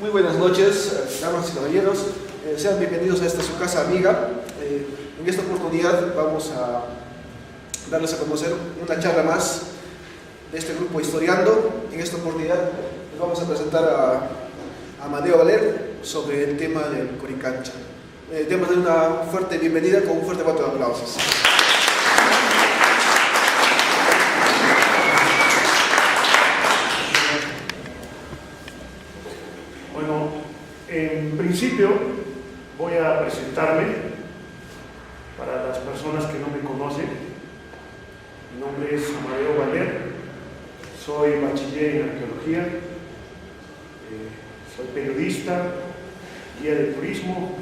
Muy buenas noches, damas y caballeros. Sean bienvenidos a esta su casa amiga. En esta oportunidad vamos a darles a conocer una charla más de este grupo Historiando. En esta oportunidad les vamos a presentar a Amadeo Valer sobre el tema del Coricancha. Démosle una fuerte bienvenida con un fuerte voto de aplausos. Bueno, en principio voy a presentarme para las personas que no me conocen. Mi nombre es Amadeo Valer, soy bachiller en arqueología, soy periodista, guía de turismo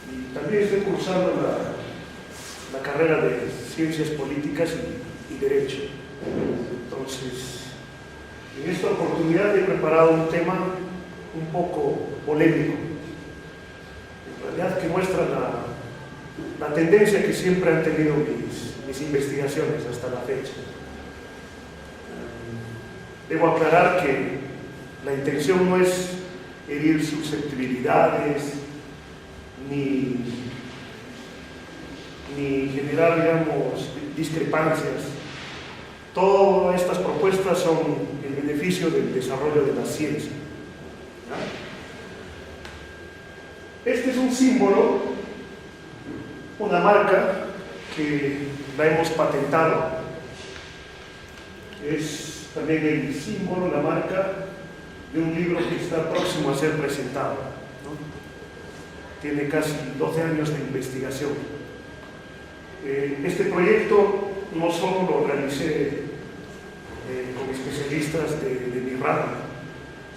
y también estoy cursando la carrera de Ciencias Políticas y Derecho. Entonces, en esta oportunidad he preparado un tema un poco polémico, en realidad que muestra la tendencia que siempre han tenido mis investigaciones hasta la fecha. Debo aclarar que la intención no es herir susceptibilidades ni generar, digamos, discrepancias. Todas estas propuestas son en beneficio del desarrollo de la ciencia. Este es un símbolo, una marca que la hemos patentado. Es también el símbolo, la marca de un libro que está próximo a ser presentado, ¿no? Tiene casi 12 años de investigación. Este proyecto no solo lo realicé con especialistas de mi rama,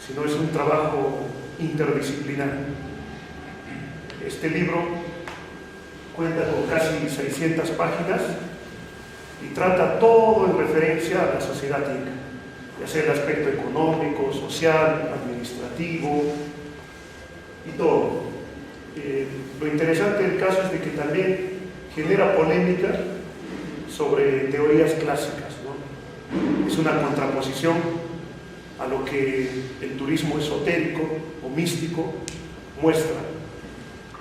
sino es un trabajo interdisciplinario. Este libro cuenta con casi 600 páginas y trata todo en referencia a la sociedad inca, ya sea el aspecto económico, social, administrativo y todo. Lo interesante del caso es de que también genera polémica sobre teorías clásicas, ¿no? Es una contraposición a lo que el turismo esotérico o místico muestra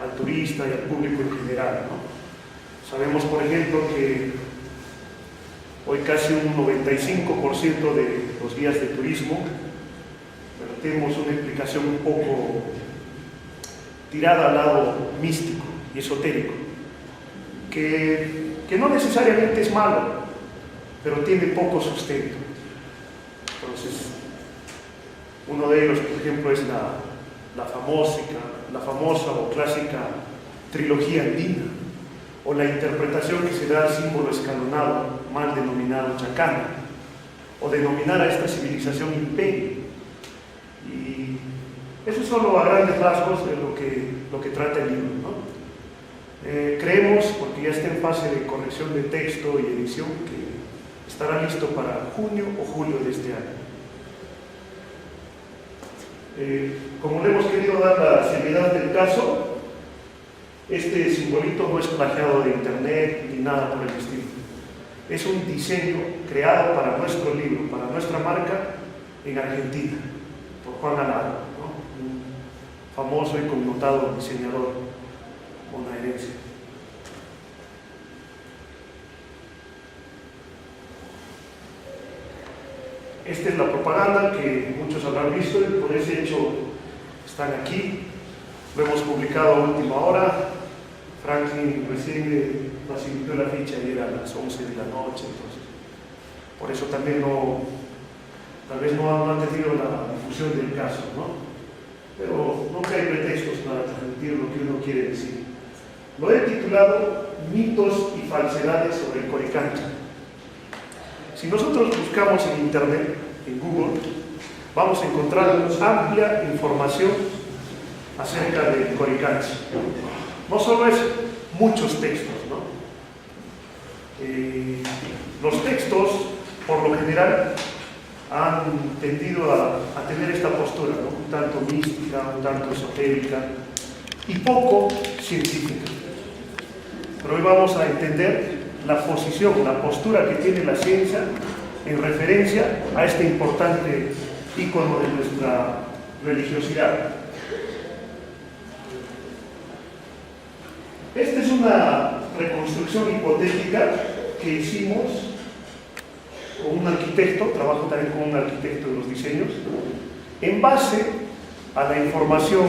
al turista y al público en general, ¿no? Sabemos, por ejemplo, que hoy casi un 95% de los guías de turismo tenemos una explicación un poco tirada al lado místico y esotérico, que no necesariamente es malo, pero tiene poco sustento. Entonces, uno de ellos, por ejemplo, es la famosa o clásica trilogía andina, o la interpretación que se da al símbolo escalonado, mal denominado chacana, o denominar a esta civilización imperio. Y eso es solo a grandes rasgos de lo que trata el libro, ¿no? Creemos, porque ya está en fase de corrección de texto y edición, que estará listo para junio o julio de este año. Como le hemos querido dar la seriedad del caso, este simbolito no es plagiado de internet ni nada por el estilo. Es un diseño creado para nuestro libro, para nuestra marca en Argentina, por Juan Alaro, ¿no? Un famoso y connotado diseñador bonaerense. Esta es la propaganda que muchos habrán visto y por ese hecho están aquí. Lo hemos publicado a última hora. Franklin recién facilitó la ficha ayer a las 11 de la noche, entonces por eso también tal vez no han tenido la difusión del caso, ¿no? Pero nunca hay pretextos para transmitir lo que uno quiere decir. Lo he titulado Mitos y falsedades sobre el Coricancha. Si nosotros buscamos en internet, en Google, vamos a encontrar amplia información acerca del Coricancha. No solo eso, muchos textos, ¿no? Los textos, por lo general, han tendido a tener esta postura, ¿no? Un tanto mística, un tanto esotérica y poco científica. Pero hoy vamos a entender la posición, la postura que tiene la ciencia en referencia a este importante ícono de nuestra religiosidad. Esta es una reconstrucción hipotética que hicimos con un arquitecto, trabajo también con un arquitecto de los diseños, en base a la información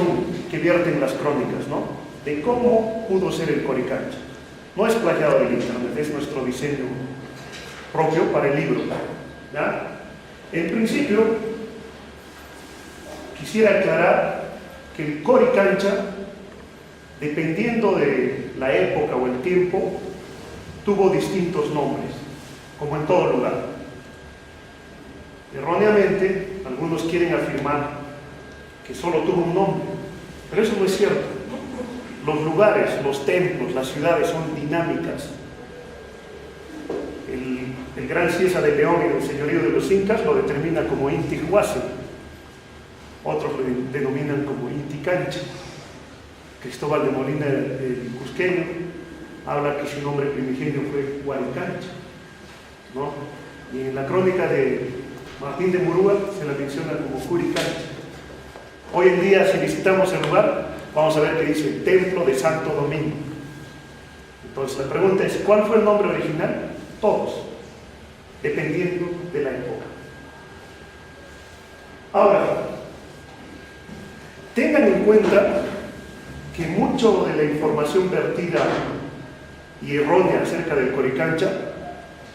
que vierten las crónicas, ¿no? De cómo pudo ser el Coricancha. No es plagiado del internet, es nuestro diseño propio para el libro, ¿ya? En principio, quisiera aclarar que el Coricancha, dependiendo de la época o el tiempo, tuvo distintos nombres, como en todo lugar. Erróneamente, algunos quieren afirmar que solo tuvo un nombre, pero eso no es cierto. Los lugares, los templos, las ciudades son dinámicas. El gran Cieza de León en el señorío de los incas lo determina como Inti Huasi, otros lo denominan como Inti Cancha. Cristóbal de Molina, el cusqueño, habla que su nombre primigenio fue Huaricancha, ¿no? Y en la crónica de Martín de Murúa se la menciona como Curicancha. Hoy en día, si visitamos el lugar, vamos a ver que dice Templo de Santo Domingo. Entonces la pregunta es, ¿cuál fue el nombre original? Todos, dependiendo de la época. Ahora, tengan en cuenta que mucho de la información vertida y errónea acerca del Coricancha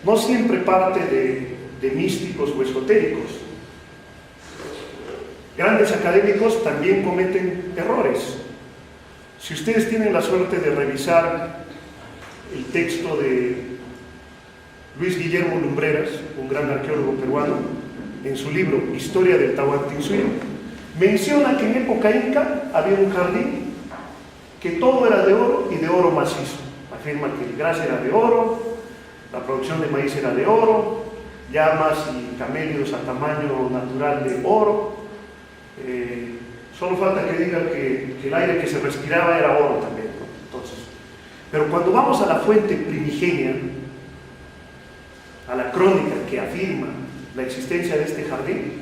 no siempre parte de místicos o esotéricos. Grandes académicos también cometen errores. Si ustedes tienen la suerte de revisar el texto de Luis Guillermo Lumbreras, un gran arqueólogo peruano, en su libro Historia del Tahuantinsuyo, menciona que en época inca había un jardín que todo era de oro y de oro macizo. Afirma que el gras era de oro, la producción de maíz era de oro, llamas y camélidos a tamaño natural de oro. Solo falta que diga que el aire que se respiraba era oro también, ¿no? Entonces, pero cuando vamos a la fuente primigenia, a la crónica que afirma la existencia de este jardín,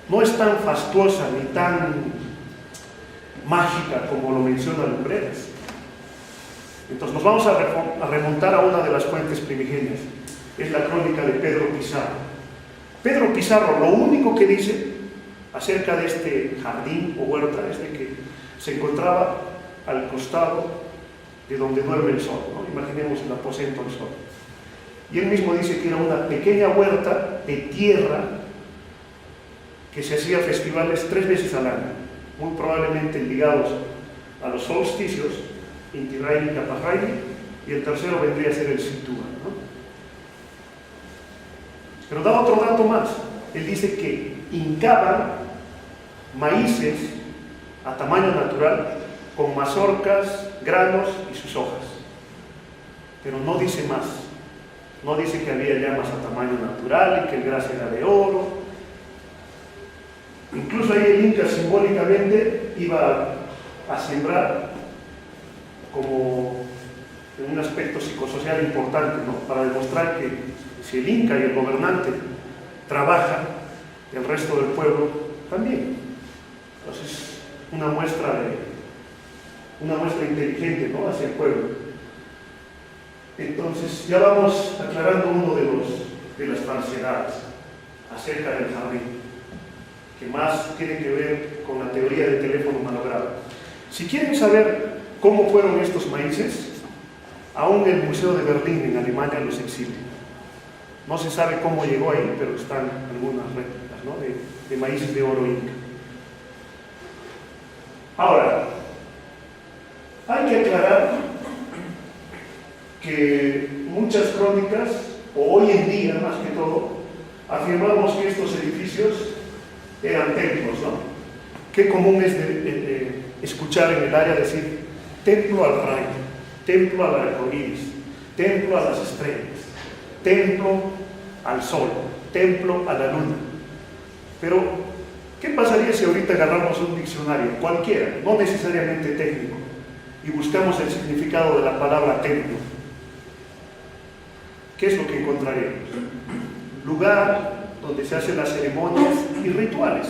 no es tan fastuosa ni tan mágica como lo menciona Lumbreras. Entonces nos vamos a remontar a una de las fuentes primigenias, es la crónica de Pedro Pizarro. Pedro Pizarro lo único que dice acerca de este jardín o huerta es de que se encontraba al costado de donde duerme el sol, ¿no? Imaginemos el aposento del sol. Y él mismo dice que era una pequeña huerta de tierra que se hacía festivales 3 veces al año, muy probablemente ligados a los solsticios, Inti Raymi y Capas Raymi, y el tercero vendría a ser el Sitúa, ¿no? Pero da otro dato más. Él dice que hincaban maíces a tamaño natural con mazorcas, granos y sus hojas. Pero no dice más. No dice que había llamas a tamaño natural y que el gras era de oro. Incluso ahí el Inca simbólicamente iba a sembrar como en un aspecto psicosocial importante, ¿no? Para demostrar que si el Inca y el gobernante trabajan, el resto del pueblo también. Entonces, una muestra inteligente, ¿no? Hacia el pueblo. Entonces, ya vamos aclarando uno de las falsedades acerca del jardín, que más tiene que ver con la teoría del teléfono malogrado. Si quieren saber cómo fueron estos maíces, aún el Museo de Berlín en Alemania los exhibe. No se sabe cómo llegó ahí, pero están algunas réplicas, ¿no? de maíces de oro inca. Ahora, hay que aclarar que muchas crónicas, o hoy en día más que todo, afirmamos que estos edificios eran templos, ¿no? Qué común es escuchar en el área decir templo al rayo, templo al arcoíris, templo a las estrellas, templo al sol, templo a la luna. Pero, ¿qué pasaría si ahorita agarramos un diccionario, cualquiera, no necesariamente técnico, y buscamos el significado de la palabra templo? ¿Qué es lo que encontraremos? Lugar donde se hacen las ceremonias y rituales.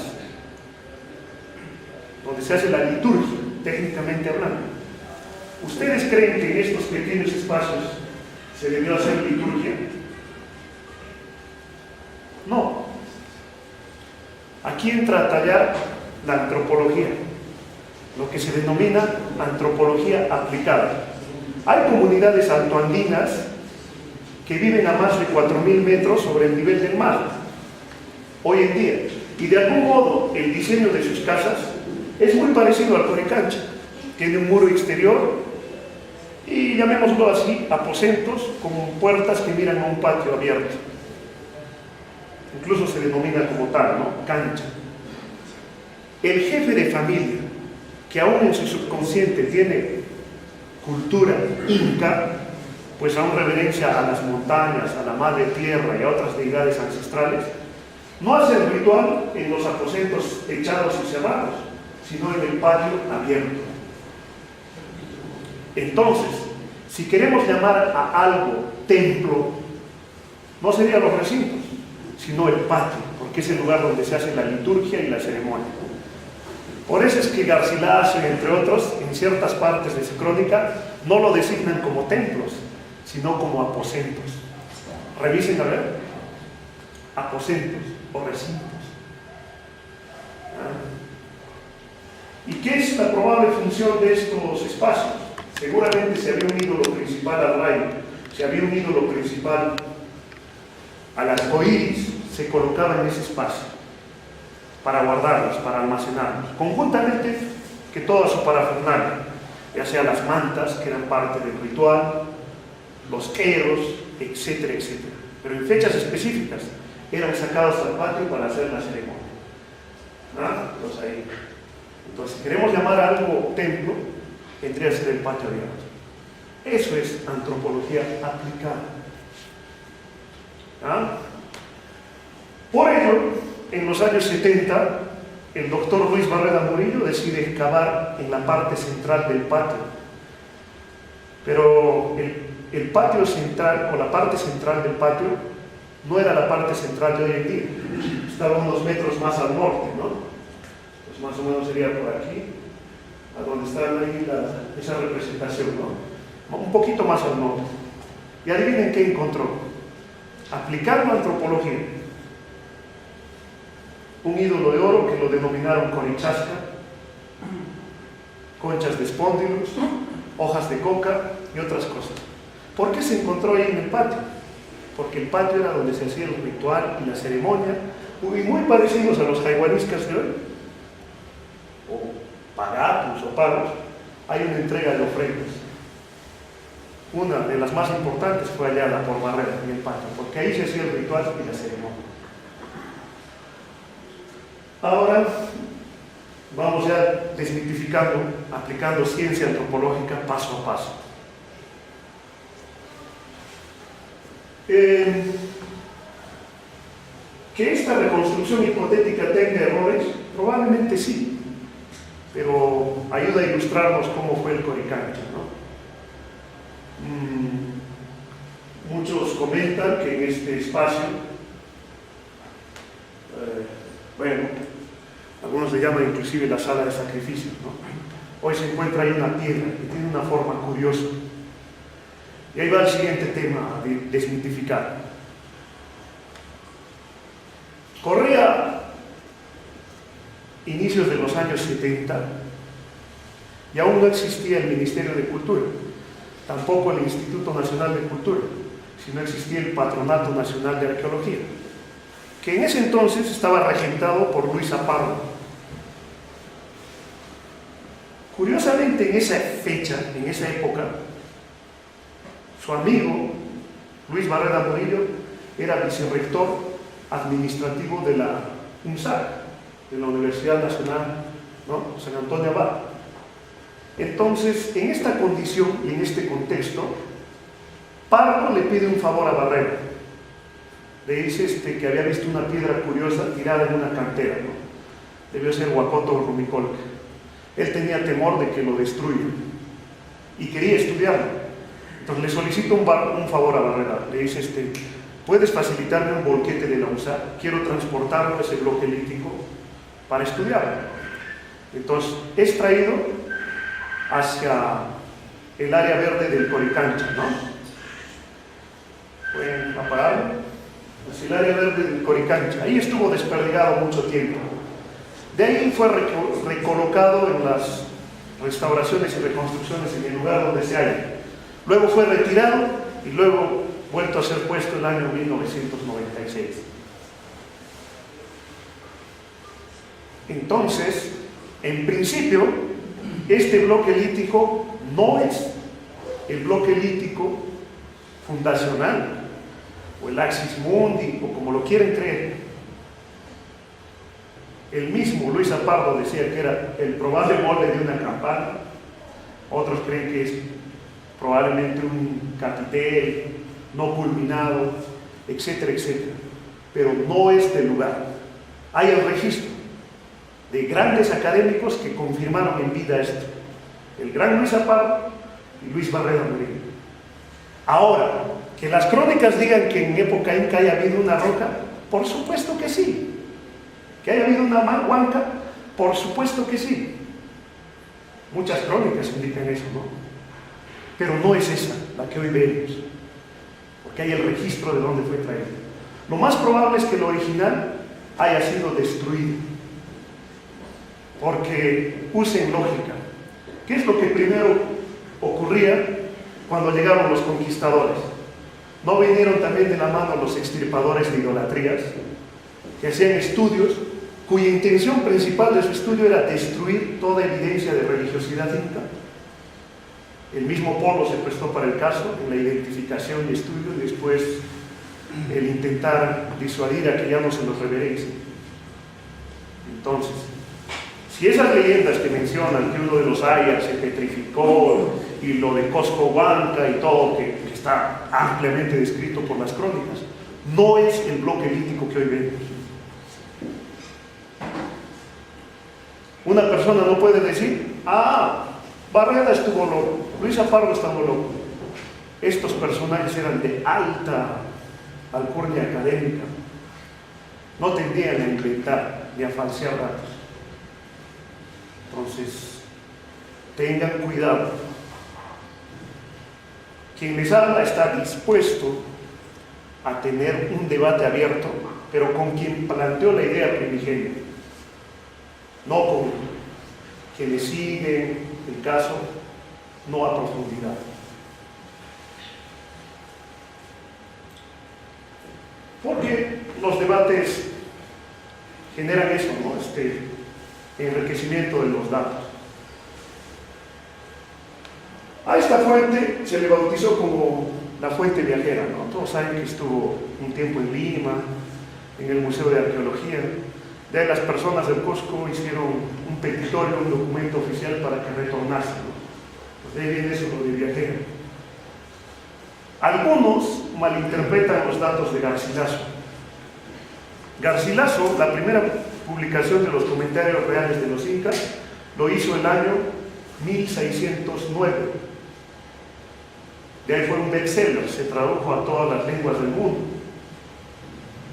donde se hace la liturgia, técnicamente hablando. ¿Ustedes creen que en estos pequeños espacios se debió hacer liturgia? No. Aquí entra a tallar la antropología, lo que se denomina antropología aplicada. Hay comunidades altoandinas que viven a más de 4.000 metros sobre el nivel del mar, hoy en día, y de algún modo el diseño de sus casas es muy parecido al Coricancha. Tiene un muro exterior y, llamémoslo así, aposentos como puertas que miran a un patio abierto. Incluso se denomina como tal, ¿no? Cancha. El jefe de familia, que aún en su subconsciente tiene cultura inca, pues aún reverencia a las montañas, a la madre tierra y a otras deidades ancestrales, no hace el ritual en los aposentos techados y cerrados, sino en el patio abierto. Entonces, si queremos llamar a algo templo, no serían los recintos, sino el patio, porque es el lugar donde se hace la liturgia y la ceremonia. Por eso es que Garcilaso, entre otros, en ciertas partes de su crónica, no lo designan como templos, sino como aposentos. Revisen a ver, aposentos o recintos. ¿Y qué es la probable función de estos espacios? Seguramente si había un ídolo principal al rayo, si había un ídolo principal al arco iris, se colocaba en ese espacio para guardarlos, para almacenarlos, conjuntamente que toda su parafernalia, ya sea las mantas, que eran parte del ritual, los eros, etcétera, etcétera. Pero en fechas específicas eran sacados al patio para hacer la ceremonia. Entonces, si queremos llamar a algo templo, vendría a ser el patio abierto. Eso es antropología aplicada. Por ello, en los años 70, el doctor Luis Barreda Murillo decide excavar en la parte central del patio. Pero el patio central, o la parte central del patio, no era la parte central de hoy en día. Estaba unos metros más al norte, ¿no? Pues más o menos sería por aquí, a donde está ahí esa representación, ¿no? Un poquito más al norte. Y adivinen qué encontró. Aplicando antropología, un ídolo de oro que lo denominaron corichasca, conchas de espóndilos, hojas de coca y otras cosas. ¿Por qué se encontró ahí en el patio? Porque el patio era donde se hacía el ritual y la ceremonia, muy parecidos a los jaiwaniscas de hoy, o pagatus o pagos. Hay una entrega de ofrendas. Una de las más importantes fue allá por Barrera, en el patio, porque ahí se hacía el ritual y la ceremonia. Ahora vamos ya desmitificando, aplicando ciencia antropológica paso a paso. Que esta reconstrucción hipotética tenga errores, probablemente sí, pero ayuda a ilustrarnos cómo fue el Coricancha, ¿no? Muchos comentan que en este espacio, algunos le llaman inclusive la sala de sacrificios, ¿no? Hoy se encuentra ahí una piedra que tiene una forma curiosa. Y ahí va el siguiente tema de desmitificar. Corría inicios de los años 70 y aún no existía el Ministerio de Cultura, tampoco el Instituto Nacional de Cultura, sino existía el Patronato Nacional de Arqueología, que en ese entonces estaba regentado por Luis Aparro. Curiosamente, en esa fecha, en esa época, su amigo Luis Barreda Murillo era vicerrector administrativo de la UNSAC, de la Universidad Nacional, ¿no? San Antonio Abad. Entonces, en esta condición y en este contexto, Pardo le pide un favor a Barrera. Le dice que había visto una piedra curiosa tirada en una cantera, ¿no? Debió ser Huacoto o Rumicolca. Él tenía temor de que lo destruyan y quería estudiarlo. Entonces le solicita un favor a Barrera. Le dice, ¿puedes facilitarme un volquete de la UNSAC? Quiero transportarlo a ese bloque lítico para estudiarlo. Entonces, es traído hacia el área verde del Coricancha, ¿no? Pueden apagarlo. Hacia el área verde del Coricancha. Ahí estuvo desperdigado mucho tiempo. De ahí fue recolocado en las restauraciones y reconstrucciones en el lugar donde se halla. Luego fue retirado y luego vuelto a ser puesto el año 1996. Entonces, en principio, este bloque lítico no es el bloque lítico fundacional, o el Axis Mundi, o como lo quieren creer. El mismo Luis Apardo decía que era el probable molde de una campana, otros creen que es probablemente un capitel no culminado, etcétera, etcétera, pero no es del lugar. Hay el registro de grandes académicos que confirmaron en vida esto, el gran Luis Apardo y Luis Barreda Merino. Ahora, que las crónicas digan que en época inca haya habido una roca, por supuesto que sí. Que haya habido una huanca, por supuesto que sí. Muchas crónicas indican eso, ¿no? Pero no es esa la que hoy vemos, porque hay el registro de dónde fue traído. Lo más probable es que el original haya sido destruido, porque usen lógica. ¿Qué es lo que primero ocurría cuando llegaron los conquistadores? ¿No vinieron también de la mano los extirpadores de idolatrías, que hacían estudios cuya intención principal de su estudio era destruir toda evidencia de religiosidad inca? El mismo Polo se prestó para el caso, en la identificación y estudio, y después el intentar disuadir a que ya no se los reverencien. Entonces, si esas leyendas que mencionan que uno de los ayas se petrificó y lo de Cosco Huanca y todo, que está ampliamente descrito por las crónicas, no es el bloque lítico que hoy vemos. Una persona no puede decir, Barreda estuvo loco, Luis Apardo estuvo loco. Estos personajes eran de alta alcurnia académica, no tendían a inventar ni a falsear datos. Entonces, tengan cuidado. Quien les habla está dispuesto a tener un debate abierto, pero con quien planteó la idea primigenia, no con quienes siguen el caso, no a profundidad. Porque los debates generan eso, ¿no? Enriquecimiento de los datos. A esta fuente se le bautizó como la fuente viajera, ¿no? Todos saben que estuvo un tiempo en Lima, en el Museo de Arqueología. De ahí las personas del Cusco hicieron un petitorio, un documento oficial para que retornase, ¿no? Pues de ahí viene eso, lo de viajera. Algunos malinterpretan los datos de Garcilaso. Garcilaso, la primera publicación de los comentarios reales de los incas, lo hizo el año 1609. De ahí fue un bestseller, se tradujo a todas las lenguas del mundo.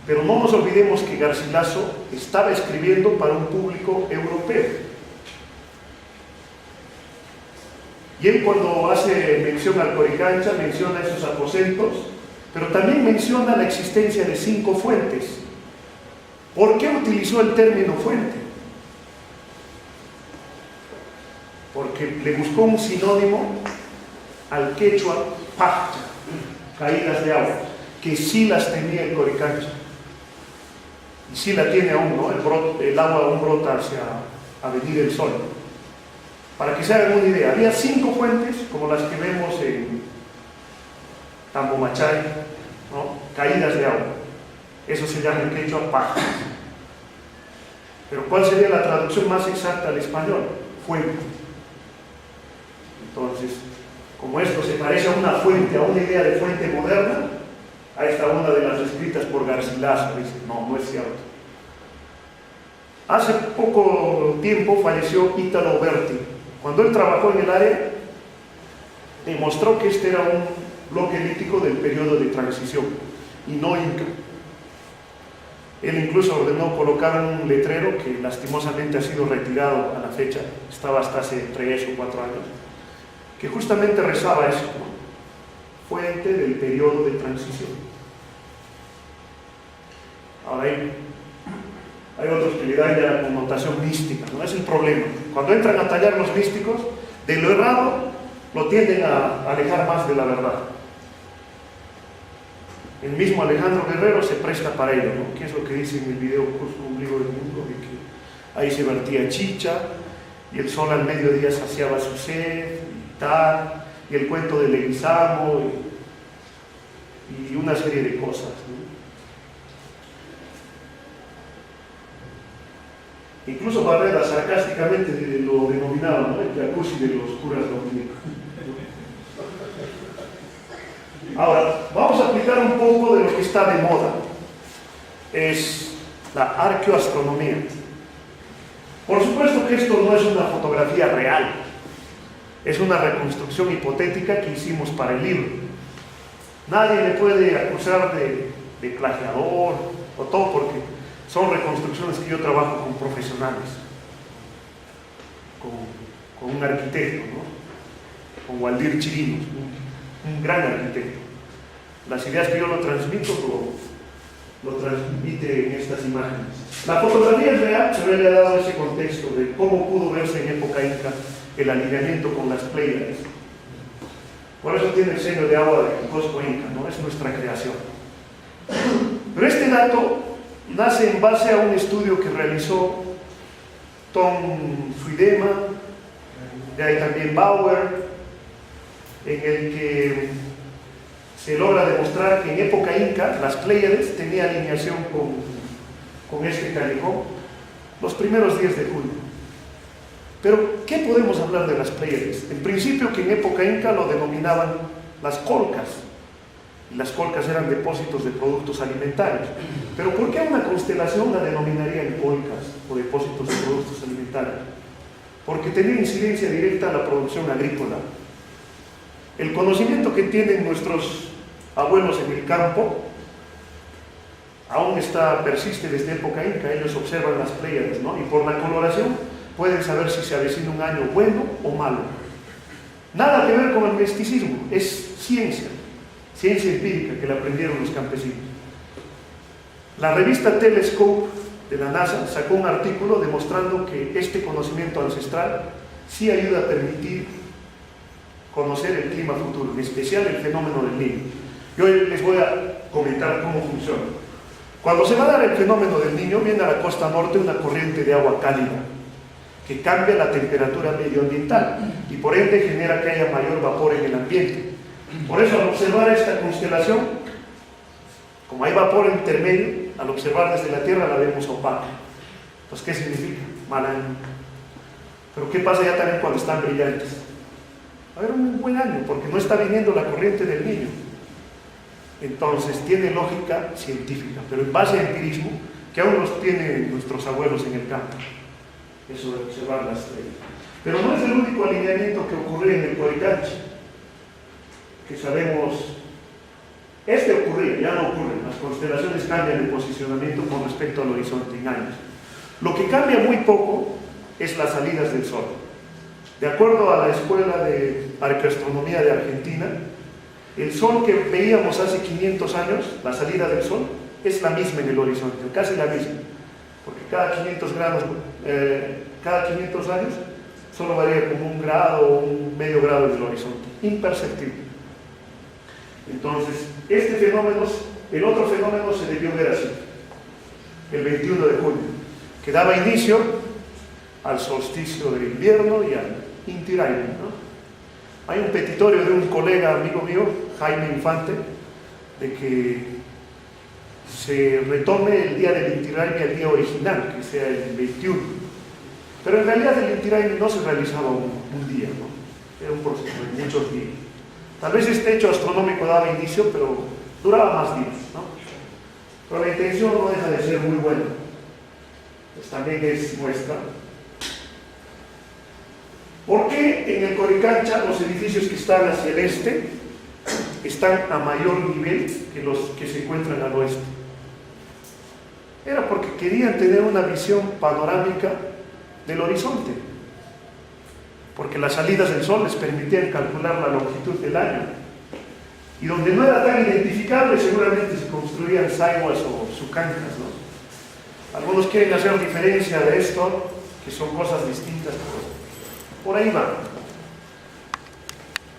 Pero no nos olvidemos que Garcilaso estaba escribiendo para un público europeo. Y él, cuando hace mención al Coricancha, menciona esos aposentos, pero también menciona la existencia de 5 fuentes. ¿Por qué utilizó el término fuente? Porque le buscó un sinónimo al quechua paccha, caídas de agua, que sí las tenía el Coricancha. Y sí la tiene aún, ¿no? El agua aún brota hacia venir el sol. Para que se hagan una idea, había 5 fuentes, como las que vemos en Tambomachay, ¿no? Caídas de agua. Eso se llama en quechua paccha. Pero ¿cuál sería la traducción más exacta al español? Fuente. Entonces, como esto se parece a una fuente, a una idea de fuente moderna, ahí está una de las escritas por Garcilaso. Dice, no es cierto. Hace poco tiempo falleció Ítalo Berti. Cuando él trabajó en el área, demostró que este era un bloque lítico del periodo de transición y no inca. Él incluso ordenó colocar un letrero que lastimosamente ha sido retirado a la fecha, estaba hasta hace 3 o 4 años, que justamente rezaba eso, ¿no? Fuente del periodo de transición. Ahora hay otros que le dan ya la connotación mística, ¿no? Es el problema. Cuando entran a tallar los místicos, de lo errado lo tienden a alejar más de la verdad. El mismo Alejandro Guerrero se presta para ello, ¿no? ¿Qué es lo que dice en el video Un libro del mundo? De que ahí se vertía chicha y el sol al mediodía saciaba su sed y tal, y el cuento del Leguizamo y una serie de cosas, ¿no? Incluso Barrera sarcásticamente lo denominaba, ¿no? El jacuzzi de los curas dominicos. Ahora, vamos a aplicar un poco de lo que está de moda. Es la arqueoastronomía. Por supuesto que esto no es una fotografía real. Es una reconstrucción hipotética que hicimos para el libro. Nadie le puede acusar de plagiador o todo, porque son reconstrucciones que yo trabajo con profesionales, con un arquitecto, ¿no? Con Waldir Chirinos, un gran arquitecto. Las ideas que yo lo transmito lo transmite en estas imágenes. La fotografía es real, se le ha dado ese contexto de cómo pudo verse en época inca el alineamiento con las Pléyades. Por eso tiene el sello de agua del Cosco Inca, ¿no? Es nuestra creación. Pero este dato nace en base a un estudio que realizó Tom Suidema, de ahí también Bauer, en el que se logra demostrar que en época inca las Pléyades tenían alineación con este callejón los primeros días de julio. Pero, ¿qué podemos hablar de las Pléyades? En principio, que en época inca lo denominaban las colcas, y las colcas eran depósitos de productos alimentarios. Pero ¿por qué una constelación la denominarían colcas o depósitos de productos alimentarios? Porque tenía incidencia directa a la producción agrícola. El conocimiento que tienen nuestros abuelos en el campo aún persiste desde época inca. Ellos observan las Pléyades, ¿no? Y por la coloración pueden saber si se avecina un año bueno o malo. Nada que ver con el misticismo, es ciencia empírica que la aprendieron los campesinos. La revista Telescope de la NASA sacó un artículo demostrando que este conocimiento ancestral sí ayuda a permitir conocer el clima futuro, en especial el fenómeno del Niño. Yo les voy a comentar cómo funciona. Cuando se va a dar el fenómeno del Niño, viene a la costa norte una corriente de agua cálida que cambia la temperatura medioambiental y por ende genera que haya mayor vapor en el ambiente. Por eso, al observar esta constelación, como hay vapor intermedio, al observar desde la Tierra la vemos opaca. Entonces, ¿qué significa? Mal año. Pero ¿qué pasa ya también cuando están brillantes? Va a haber un buen año, porque no está viniendo la corriente del Niño. Entonces, tiene lógica científica, pero en base a empirismo, que aún los tienen nuestros abuelos en el campo. Eso de observar las estrellas. Pero no es el único alineamiento que ocurre en el Coricancha, que sabemos, ocurría, ya no ocurre. Las constelaciones cambian de posicionamiento con respecto al horizonte en años. Lo que cambia muy poco es las salidas del Sol. De acuerdo a la Escuela de Arqueoastronomía de Argentina, el Sol que veíamos hace 500 años, la salida del Sol, es la misma en el horizonte, casi la misma, porque cada 500 años solo varía como 1 grado o un medio grado en el horizonte, imperceptible. Entonces, el otro fenómeno se debió ver así, el 21 de julio, que daba inicio al solsticio de invierno y al Inti Raymi, ¿no? Hay un petitorio de un colega amigo mío, Jaime Infante, de que se retome el día del Inti Raymi al día original, que sea el 21. Pero en realidad el Inti Raymi no se realizaba un día, ¿no? Era un proceso de muchos días. Tal vez este hecho astronómico daba inicio, pero duraba más días, ¿no? Pero la intención no deja de ser muy buena. Pues también es nuestra. ¿Por qué en el Coricancha los edificios que están hacia el este están a mayor nivel que los que se encuentran al oeste? era porque querían tener una visión panorámica del horizonte, porque las salidas del sol les permitían calcular la longitud del año, y donde no era tan identificable seguramente se construían saiguas o sucancas, ¿no? Algunos quieren hacer diferencia de esto, que son cosas distintas, pero por ahí va.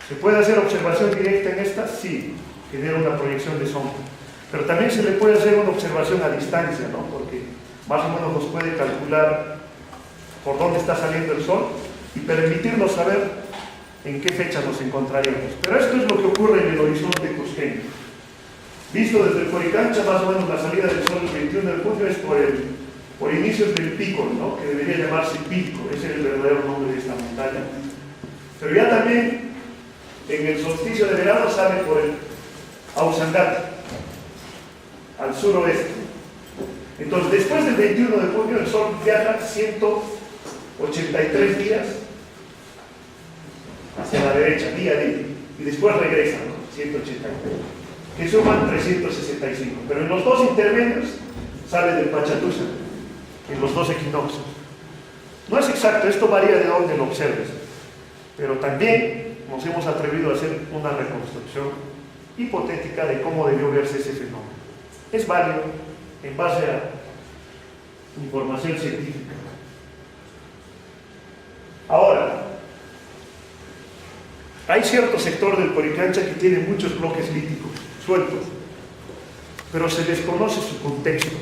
¿Se puede hacer observación directa en estas? Sí, genera una proyección de sombra. Pero también se le puede hacer una observación a distancia, ¿no? Porque más o menos nos puede calcular por dónde está saliendo el sol y permitirnos saber en qué fecha nos encontraremos. Pero esto es lo que ocurre en el horizonte cusqueño. Visto desde el Coricancha, más o menos la salida del sol el 21 de junio es por inicios del pico, ¿no? Que debería llamarse Pico, ese es el verdadero nombre de esta montaña. Pero ya también en el solsticio de verano sale por el Ausangate, al suroeste. Entonces, después del 21 de junio, el sol viaja 183 días hacia la derecha, día a día, y después regresa, ¿no? 183, que suman 365. Pero en los dos intermedios sale del Pachatusa, en los dos equinoccios. No es exacto, esto varía de dónde lo observes, pero también nos hemos atrevido a hacer una reconstrucción hipotética de cómo debió verse ese fenómeno. Es válido en base a información científica. Ahora, hay cierto sector del Coricancha que tiene muchos bloques líticos sueltos, pero se desconoce su contexto.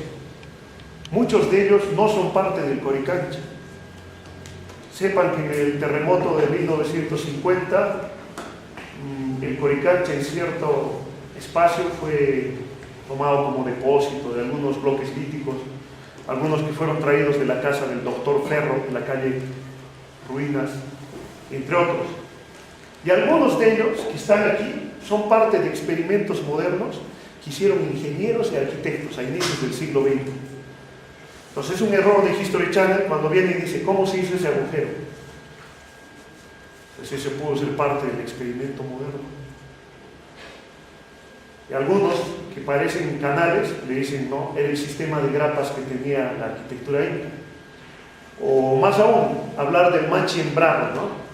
Muchos de ellos no son parte del Coricancha. Sepan que en el terremoto de 1950, el Coricancha en cierto espacio fue tomado como depósito de algunos bloques líticos, algunos que fueron traídos de la casa del doctor Ferro, en la calle Ruinas, entre otros. Y algunos de ellos que están aquí son parte de experimentos modernos que hicieron ingenieros y arquitectos a inicios del siglo XX. Entonces es un error de History Channel cuando viene y dice, ¿cómo se hizo ese agujero? Pues ese pudo ser parte del experimento moderno. Y algunos que parecen canales le dicen, no, era el sistema de grapas que tenía la arquitectura inca. O más aún, hablar del machimbrado, ¿no?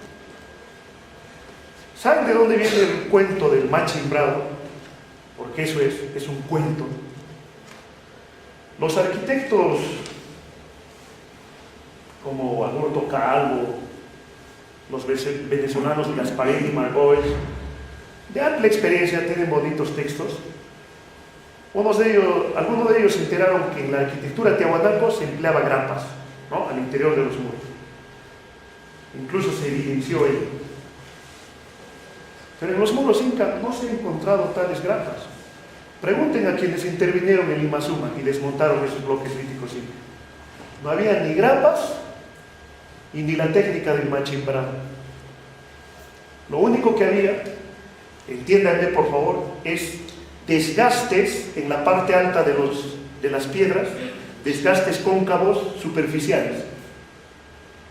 ¿Saben de dónde viene el cuento del machimbrado? Porque eso es un cuento. Los arquitectos como Alberto Calvo, los venezolanos Gasparini y Margolis, de amplia experiencia, tienen bonitos textos. Algunos de ellos se enteraron que en la arquitectura tiahuanaco se empleaba grapas, ¿no? Al interior de los muros. Incluso se evidenció ello. Pero en los muros incas no se han encontrado tales grapas. Pregunten a quienes intervinieron en Imazuma y desmontaron esos bloques líticos incas. No había ni grapas y ni la técnica del machimbrado. Lo único que había, entiéndanme por favor, es desgastes en la parte alta de las piedras, desgastes cóncavos superficiales.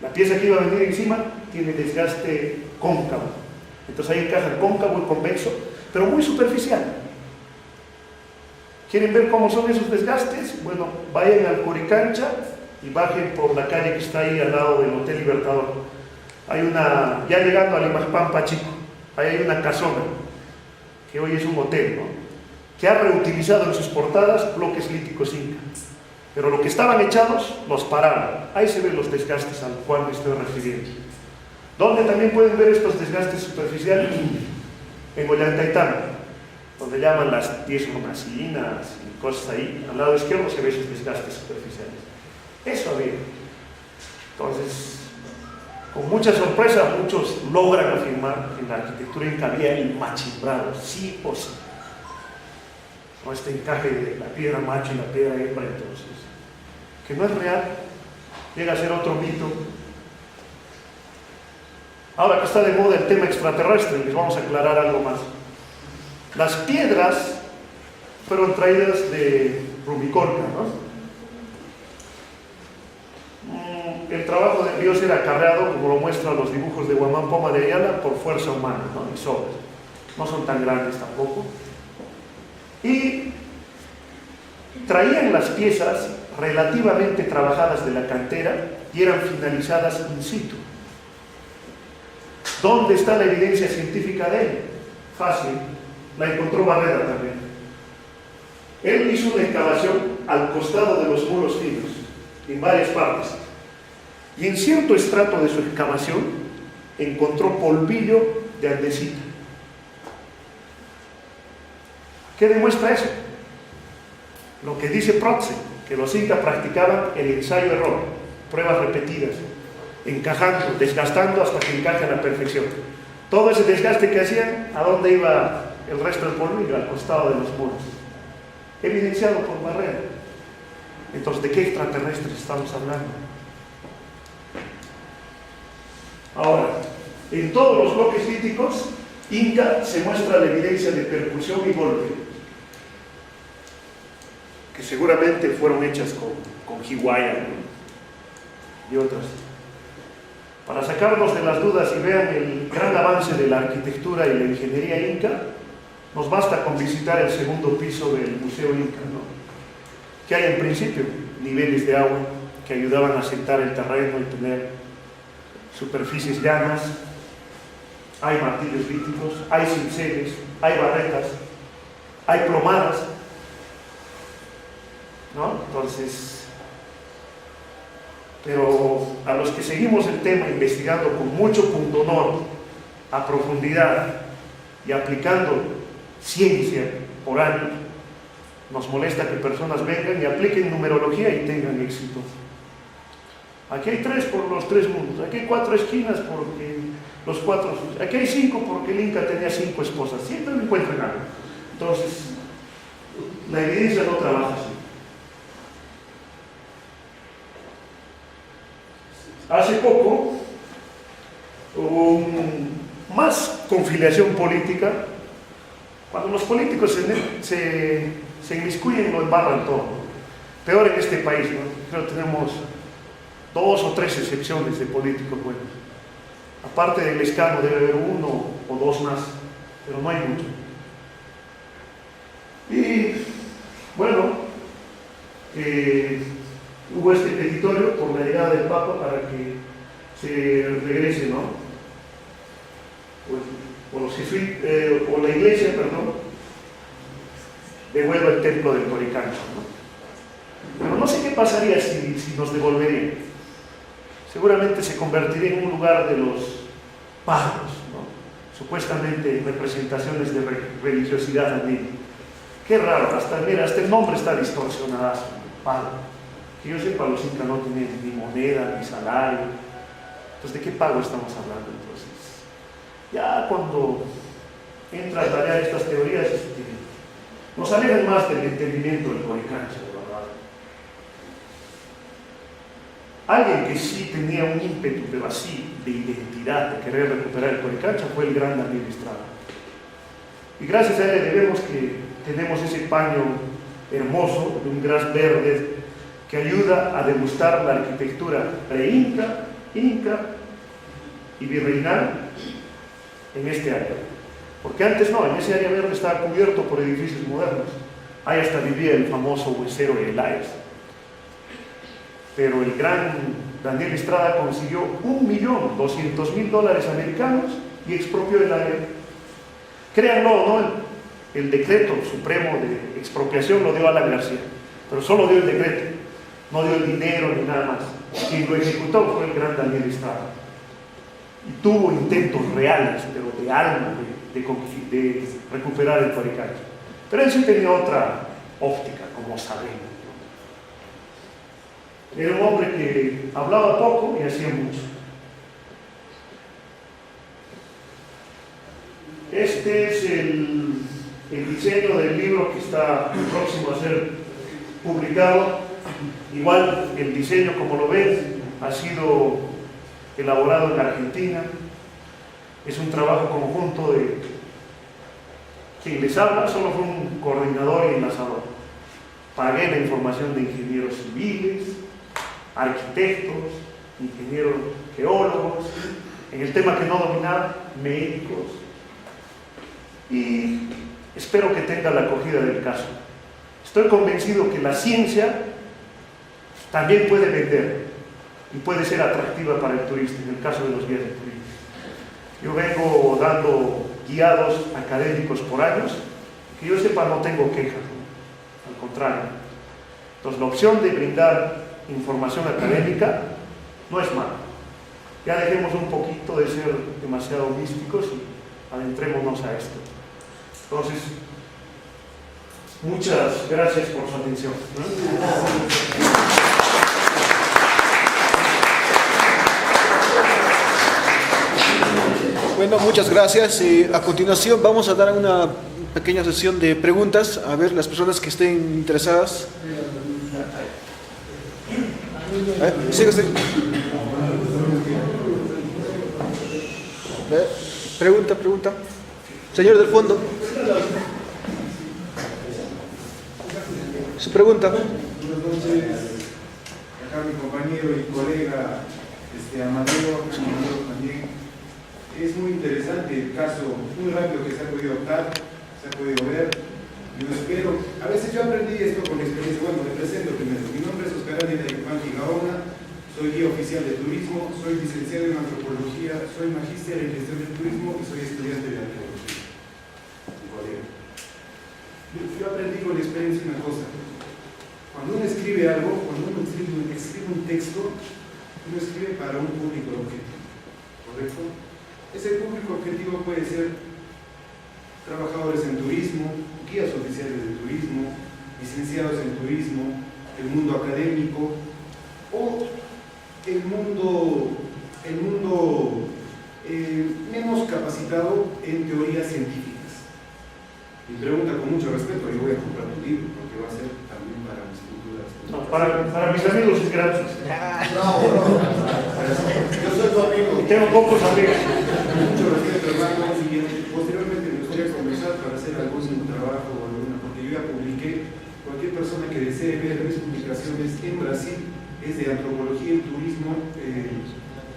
La pieza que iba a venir encima tiene desgaste cóncavo. Entonces ahí encaja el cóncavo y convexo, pero muy superficial. ¿Quieren ver cómo son esos desgastes? Bueno, vayan al Coricancha y bajen por la calle que está ahí al lado del Hotel Libertador. Hay una, ya llegando a Limajpampa Chico, ahí hay una casona, que hoy es un hotel, ¿no? Que ha reutilizado en sus portadas bloques líticos incas. Pero lo que estaban echados, los pararon. Ahí se ven los desgastes al cual me estoy refiriendo. ¿Dónde también pueden ver estos desgastes superficiales? En Ollantaytambo, donde llaman las 10 hornacinas y cosas ahí. Al lado izquierdo se ven esos desgastes superficiales. Eso había. Entonces, con mucha sorpresa, muchos logran afirmar que en la arquitectura inca había el machimbrado, sí o sí. No este encaje de la piedra macho y la piedra hembra, entonces, que no es real, llega a ser otro mito. Ahora que está de moda el tema extraterrestre, les vamos a aclarar algo más. Las piedras fueron traídas de Rumicorca, ¿no? El trabajo de Dios era acarreado, como lo muestran los dibujos de Guamán Poma de Ayala, por fuerza humana, ¿no? Y sobres. No son tan grandes tampoco. Y traían las piezas relativamente trabajadas de la cantera y eran finalizadas in situ. ¿Dónde está la evidencia científica de él? Fácil, la encontró Barreda también. Él hizo una excavación al costado de los muros finos, en varias partes, y en cierto estrato de su excavación encontró polvillo de andesita. ¿Qué demuestra eso? Lo que dice Protze, que los incas practicaban el ensayo-error, pruebas repetidas, encajando, desgastando hasta que encaje a la perfección. Todo ese desgaste que hacían, ¿a dónde iba el resto del polvillo? Al costado de los muros. Evidenciado por Barreda. Entonces, ¿de qué extraterrestres estamos hablando? Ahora, en todos los bloques líticos, Inca se muestra la evidencia de percusión y golpe, que seguramente fueron hechas con jiwaya, ¿no? Y otras. Para sacarnos de las dudas y vean el gran avance de la arquitectura y la ingeniería inca, nos basta con visitar el segundo piso del Museo Inca, ¿no? Que hay en principio niveles de agua que ayudaban a sentar el terreno y tener superficies llanas, hay martillos líticos, hay cinceles, hay barretas, hay plomadas, ¿no? Entonces, pero a los que seguimos el tema investigando con mucho pundonor, a profundidad y aplicando ciencia por años, nos molesta que personas vengan y apliquen numerología y tengan éxito. Aquí hay 3 por los 3 mundos, aquí hay 4 esquinas porque los 4, aquí hay 5 porque el Inca tenía 5 esposas, siempre lo encuentran algo. Entonces, la evidencia no trabaja así. Hace poco hubo más conciliación política, cuando los políticos se inmiscuyen, lo embarran todo. Peor en este país, ¿no? Creo que tenemos 2 o 3 excepciones de políticos buenos. Aparte del Lescano debe haber 1 o 2 más, pero no hay mucho. Y bueno, hubo este petitorio por la llegada del Papa para que se regrese, ¿no? O la iglesia, perdón, devuelva el templo del Coricancho, ¿no? Pero no sé qué pasaría si nos devolverían. Seguramente se convertiría en un lugar de los pagos, ¿no? Supuestamente representaciones de religiosidad andina. Qué raro, hasta el nombre está distorsionado, pago. Que yo sepa, los incas no tenían ni moneda, ni salario. Entonces, ¿de qué pago estamos hablando entonces? Ya cuando entra a tarea estas teorías, nos alejan más del entendimiento del Coricancho, ¿verdad? Alguien que sí tenía un ímpetu, pero así, de identidad, de querer recuperar el Coricancho, fue el gran Daniel Estrada. Y gracias a él debemos que tenemos ese paño hermoso, de un gras verde, que ayuda a degustar la arquitectura pre-inca, inca y virreinal en este área. Porque antes no, en ese área verde estaba cubierto por edificios modernos. Ahí hasta vivía el famoso huesero Elias. Pero el gran Daniel Estrada consiguió $1.200.000 americanos y expropió el área. Créanlo o no, el decreto supremo de expropiación lo dio Alan García, pero solo dio el decreto, no dio el dinero ni nada más. Quien lo ejecutó fue el gran Daniel Estrada. Y tuvo intentos reales, pero de alma, de recuperar el Coricancho. Pero él sí tenía otra óptica, como sabemos. Era un hombre que hablaba poco y hacía mucho. Este es el diseño del libro que está próximo a ser publicado. Igual el diseño, como lo ven, ha sido elaborado en Argentina. Es un trabajo conjunto de quien les habla, solo fue un coordinador y enlazador. Pagué la información de ingenieros civiles, arquitectos, ingenieros geólogos, en el tema que no dominaba, médicos, y espero que tenga la acogida del caso. Estoy convencido que la ciencia también puede vender y puede ser atractiva para el turista, en el caso de los guías de turismo. Yo vengo dando guiados académicos por años, que yo sepa no tengo quejas, ¿no? Al contrario. Entonces la opción de brindar información académica no es mala. Ya dejemos un poquito de ser demasiado místicos y adentrémonos a esto. Entonces, muchas gracias por su atención, ¿no? Bueno, muchas gracias. A continuación vamos a dar una pequeña sesión de preguntas. A ver, las personas que estén interesadas. Síguese. Pregunta. Señor del fondo. Su pregunta. Entonces, acá mi compañero y colega Amadeo también. Es muy interesante el caso, muy rápido que se ha podido optar, se ha podido ver. Yo espero, a veces yo aprendí esto con experiencia. Bueno, me presento primero. Mi nombre es Oscar Ángel Aguipanqui Gaona, soy guía oficial de turismo, soy licenciado en antropología, soy magíster en gestión del turismo y soy estudiante de arqueología. Yo aprendí con experiencia una cosa. Cuando uno escribe algo, cuando uno escribe un texto, uno escribe para un público objetivo, ¿correcto? Ese público objetivo puede ser trabajadores en turismo, guías oficiales de turismo, licenciados en turismo, el mundo académico o el mundo menos capacitado en teorías científicas. Mi pregunta, con mucho respeto, yo voy a comprar tu libro porque va a ser también para mis futuras. No, para mis amigos es gratis. Yo soy tu amigo. Y tengo pocos amigos. Mucho respeto, hermano, y posteriormente me gustaría comenzar para hacer algún trabajo o alguna, porque yo ya publiqué. Cualquier persona que desee ver mis publicaciones en Brasil es de antropología y turismo,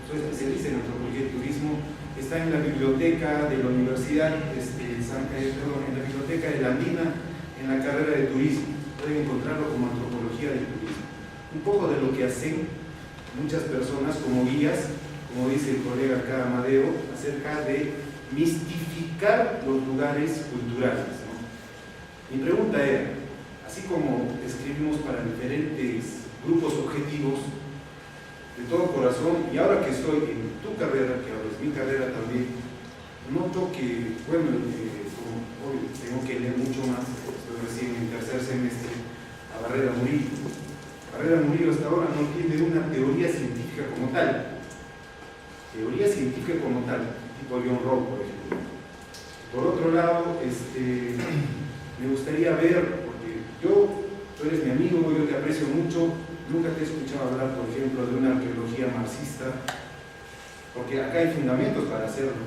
soy especialista en antropología y turismo, está en la biblioteca de la Universidad, en la biblioteca de la Andina, en la carrera de turismo. Pueden encontrarlo como antropología del turismo. Un poco de lo que hacen muchas personas como guías, como dice el colega acá Amadeo, acerca de mistificar los lugares culturales, ¿no? Mi pregunta era, así como escribimos para diferentes grupos objetivos, de todo corazón, y ahora que estoy en tu carrera, que ahora es mi carrera también, noto que, bueno, como hoy tengo que leer mucho más, estoy recién en el tercer semestre, a Barrera Murillo. Barrera Murillo hasta ahora no tiene una teoría científica como tal. Teoría científica como tal, tipo John Rock, por ejemplo. Por otro lado, me gustaría ver, porque tú eres mi amigo, yo te aprecio mucho, nunca te he escuchado hablar, por ejemplo, de una arqueología marxista, porque acá hay fundamentos para hacerlo.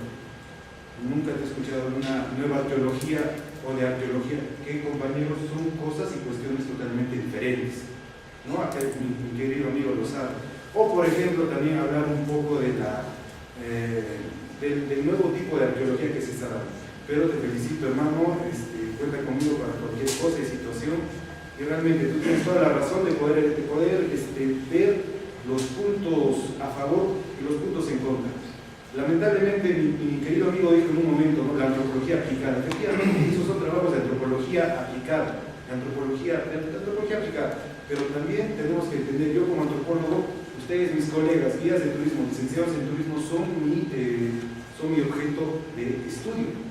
Nunca te he escuchado de una nueva arqueología o de arqueología, que compañeros son cosas y cuestiones totalmente diferentes, ¿no? Acá mi querido amigo lo sabe. O por ejemplo también hablar un poco de del nuevo tipo de arqueología que se está dando. Pero te felicito, hermano, cuenta conmigo para cualquier cosa y situación, y realmente tú tienes toda la razón de poder ver los puntos a favor y los puntos en contra. Lamentablemente mi querido amigo dijo en un momento, ¿no?, la antropología aplicada. Efectivamente, esos son trabajos de antropología aplicada, de antropología aplicada, pero también tenemos que entender, yo como antropólogo, ustedes, mis colegas, guías de turismo, licenciados en turismo, son mi objeto de estudio.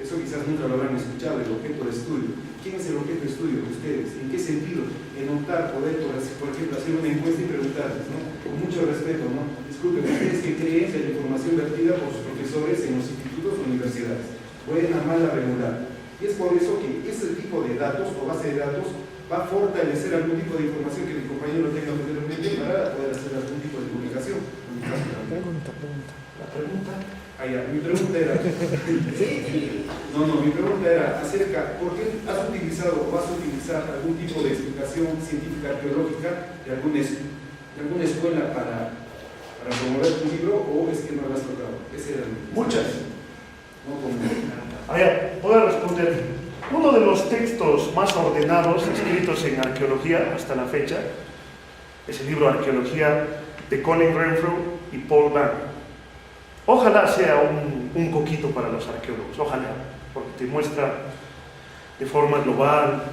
Eso quizás nunca lo habrán escuchado, el objeto de estudio. ¿Quién es el objeto de estudio de ustedes? ¿En qué sentido? En optar, poder, por ejemplo, hacer una encuesta y preguntarles, ¿no? Con mucho respeto, ¿no? Disculpen, ustedes que creen de la información vertida por sus profesores en los institutos o universidades, buena, mala, regular. Y es por eso que ese tipo de datos o base de datos va a fortalecer algún tipo de información que el compañero tenga posteriormente para poder hacer algún tipo de publicación. Pregunta. La pregunta. Mi pregunta era. Mi pregunta era acerca, ¿por qué has utilizado o vas a utilizar algún tipo de explicación científica arqueológica de alguna escuela para promover tu libro, o es que no lo has tocado? Ese era Muchas. No como. Puedo responder. Uno de los textos más ordenados escritos en arqueología hasta la fecha Es el libro Arqueología de Colin Renfrew y Paul Van. Ojalá sea un coquito para los arqueólogos, ojalá, porque te muestra de forma global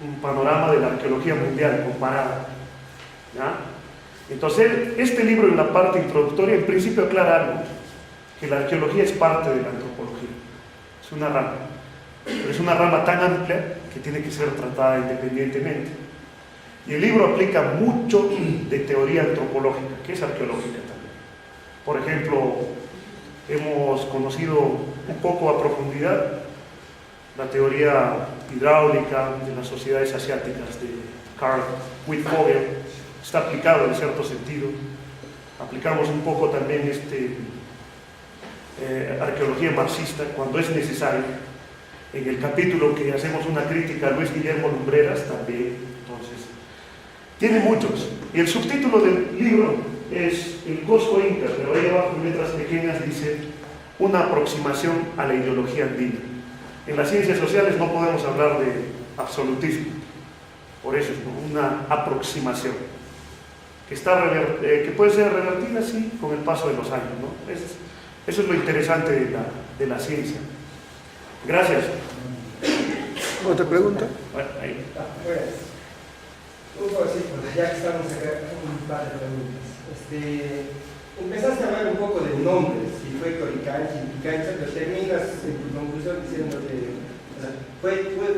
un panorama de la arqueología mundial comparada, ¿ya? Entonces, este libro en la parte introductoria en principio aclara algo, que la arqueología es parte de la antropología, es una rama, pero es una rama tan amplia que tiene que ser tratada independientemente. Y el libro aplica mucho de teoría antropológica, que es arqueológica también. Por ejemplo, hemos conocido un poco a profundidad la teoría hidráulica de las sociedades asiáticas de Carl Wittfogel. Está aplicado en cierto sentido. Aplicamos un poco también arqueología marxista cuando es necesario. En el capítulo que hacemos una crítica a Luis Guillermo Lumbreras también. Entonces, tiene muchos. Y el subtítulo del libro es El Cosco Inca, pero ahí abajo en letras pequeñas dice una aproximación a la ideología andina. En las ciencias sociales no podemos hablar de absolutismo, por eso es una aproximación que puede ser revertida, sí, con el paso de los años, ¿no? Eso es lo interesante de la ciencia. Gracias. ¿Otra pregunta? Bueno, ahí. Un poco así, porque ya que estamos acá, un par de preguntas. Empezaste a hablar un poco del nombre, si fue Coricancha y Picancha, pero terminas en tu conclusión diciendo que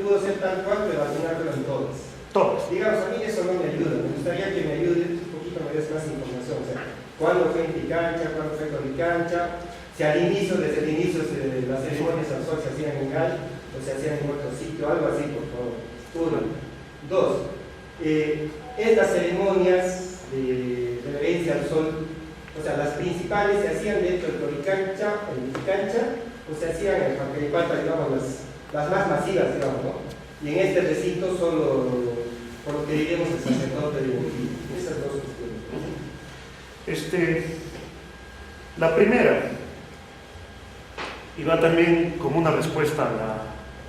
pudo ser tal cual, pero al final fueron todas. Todos. Digamos, a mí eso no me ayuda, me gustaría que me ayude un poquito, me des más información. O sea, ¿cuándo fue en Picancha? ¿Cuándo fue Coricancha? Si desde el inicio de las ceremonias al sol se hacían en Gal o se hacían en otro sitio, algo así, por favor. Uno. Dos. Estas ceremonias de reverencia al sol, o sea, las principales se hacían dentro del Coricancha, en Picancha, o se hacían en Jaqueripata, digamos, las más masivas, digamos, ¿no? Y en este recinto solo, por lo que diríamos, el sacerdote de Bolivia. Esas dos cuestiones. La primera, y va también como una respuesta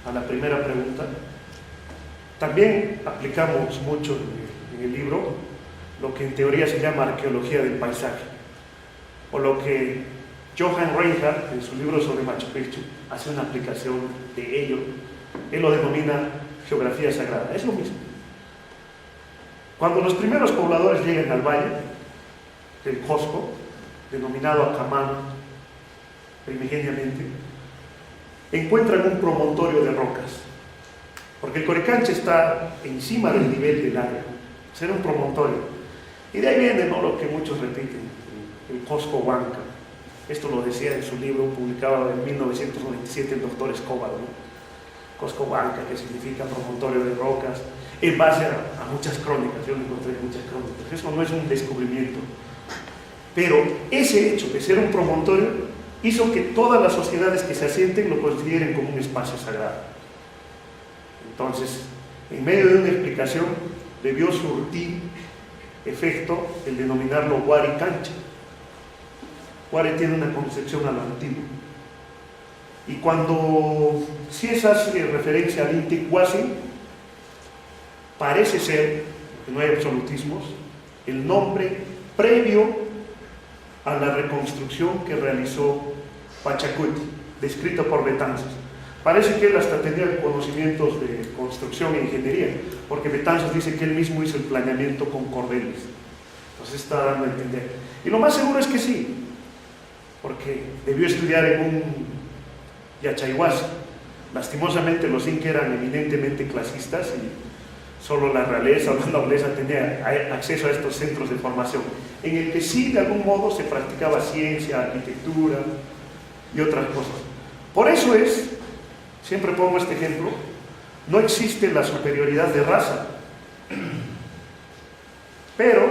a la primera pregunta, también aplicamos mucho en el libro lo que en teoría se llama arqueología del paisaje, o lo que Johann Reinhardt, en su libro sobre Machu Picchu, hace una aplicación de ello. Él lo denomina geografía sagrada. Es lo mismo. Cuando los primeros pobladores llegan al valle del Cosco, denominado Acamán primigeniamente, encuentran un promontorio de rocas, porque el Coricancha está encima del nivel del área, será un promontorio. Y de ahí viene, ¿no?, lo que muchos repiten, el Cosco Huanca. Esto lo decía en su libro publicado en 1997 el doctor Escobar, ¿no? Cosco Huanca, que significa promontorio de rocas, en base a muchas crónicas. Yo encontré muchas crónicas. Eso no es un descubrimiento. Pero ese hecho de ser un promontorio hizo que todas las sociedades que se asienten lo consideren como un espacio sagrado. Entonces, en medio de una explicación, debió surtir efecto el denominarlo Huari Cancha. Huari tiene una concepción a lo antiguo. Y cuando si se hace referencia al Inti Huasi, parece ser, porque no hay absolutismos, el nombre previo a la reconstrucción que realizó Pachacuti, descrito por Betanzos. Parece que él hasta tenía conocimientos de construcción e ingeniería, porque Betanzos dice que él mismo hizo el planeamiento con cordeles. Entonces está dando a entender. Y lo más seguro es que sí, porque debió estudiar en un Yachayhuasi. Lastimosamente los incas eran eminentemente clasistas y solo la realeza o la nobleza tenía acceso a estos centros de formación, en el que sí de algún modo se practicaba ciencia, arquitectura y otras cosas. Por eso es, siempre pongo este ejemplo, no existe la superioridad de raza, pero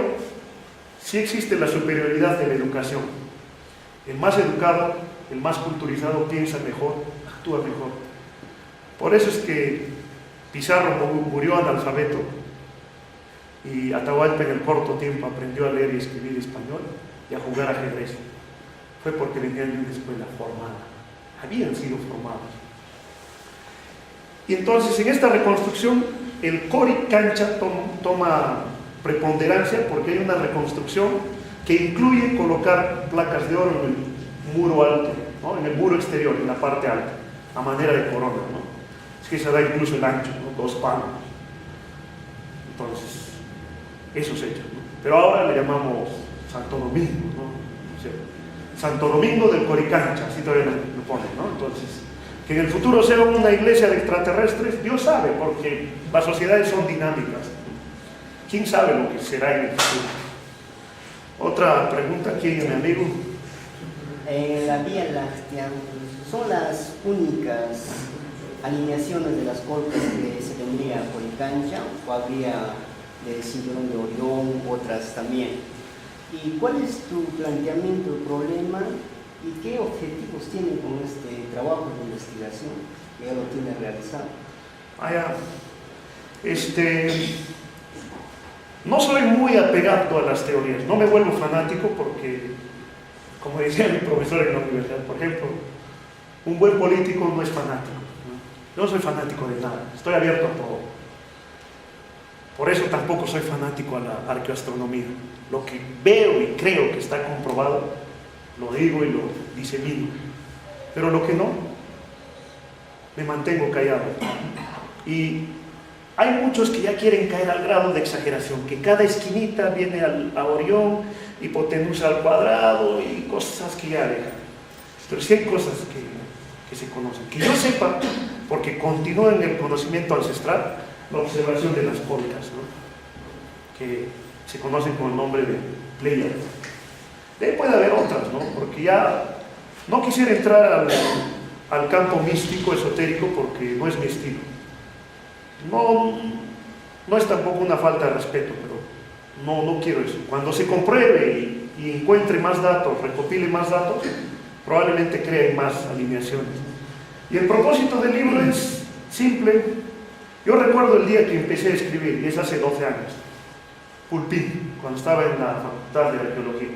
sí existe la superioridad de la educación. El más educado, el más culturizado piensa mejor, actúa mejor. Por eso es que Pizarro murió analfabeto y Atahualpa en el corto tiempo aprendió a leer y escribir español y a jugar ajedrez. Fue porque venían de una escuela formada, habían sido formados. Y entonces en esta reconstrucción el Coricancha toma preponderancia porque hay una reconstrucción que incluye colocar placas de oro en el muro alto, ¿no? En el muro exterior, en la parte alta, a manera de corona, ¿no? Es que se da incluso el ancho, ¿no? 2 palmos. Entonces, eso se echa, ¿no? Pero ahora le llamamos Santo Domingo, ¿no? O sea, Santo Domingo del Coricancha, así todavía lo ponen, ¿no? Entonces, que en el futuro sea una iglesia de extraterrestres, Dios sabe, porque las sociedades son dinámicas. ¿Quién sabe lo que será en el futuro? Otra pregunta aquí, mi amigo. La Vía Láctea son las únicas alineaciones de las colcas que se tendría a Coricancha, o habría de Cinturón de Orión, otras también. ¿Y cuál es tu planteamiento del problema y qué objetivos tienen con este trabajo de investigación que ya lo tiene realizado? No soy muy apegado a las teorías, no me vuelvo fanático porque, como decía mi profesor en la universidad, por ejemplo, un buen político no es fanático, ¿no? Yo no soy fanático de nada, estoy abierto a todo. Por eso tampoco soy fanático a la arqueoastronomía. Lo que veo y creo que está comprobado, lo digo y lo disemino. Pero lo que no, me mantengo callado. Y hay muchos que ya quieren caer al grado de exageración, que cada esquinita viene a Orión, hipotenusa al cuadrado y cosas que ya dejan. Pero sí hay cosas que se conocen. Que yo sepa, porque continúa en el conocimiento ancestral, la observación de las colcas, ¿no? Que se conocen con el nombre de Pléyades. De ahí puede haber otras, ¿no? Porque ya no quisiera entrar al campo místico, esotérico, porque no es mi estilo. No es tampoco una falta de respeto, pero no quiero eso. Cuando se compruebe y encuentre más datos, recopile más datos, probablemente cree más alineaciones. Y el propósito del libro es simple. Yo recuerdo el día que empecé a escribir, y es hace 12 años, Pulpín, cuando estaba en la Facultad de Arqueología.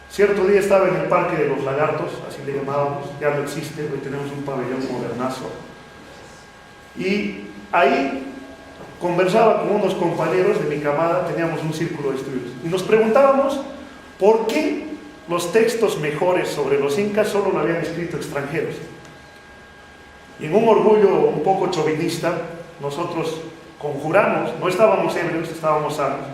Cierto día estaba en el Parque de los Lagartos, así le llamábamos, ya no existe, hoy tenemos un pabellón modernazo. Y ahí conversaba con unos compañeros de mi camada, teníamos un círculo de estudios, y nos preguntábamos por qué los textos mejores sobre los incas solo lo habían escrito extranjeros. Y en un orgullo un poco chauvinista, nosotros conjuramos, no estábamos ebrios, estábamos sanos,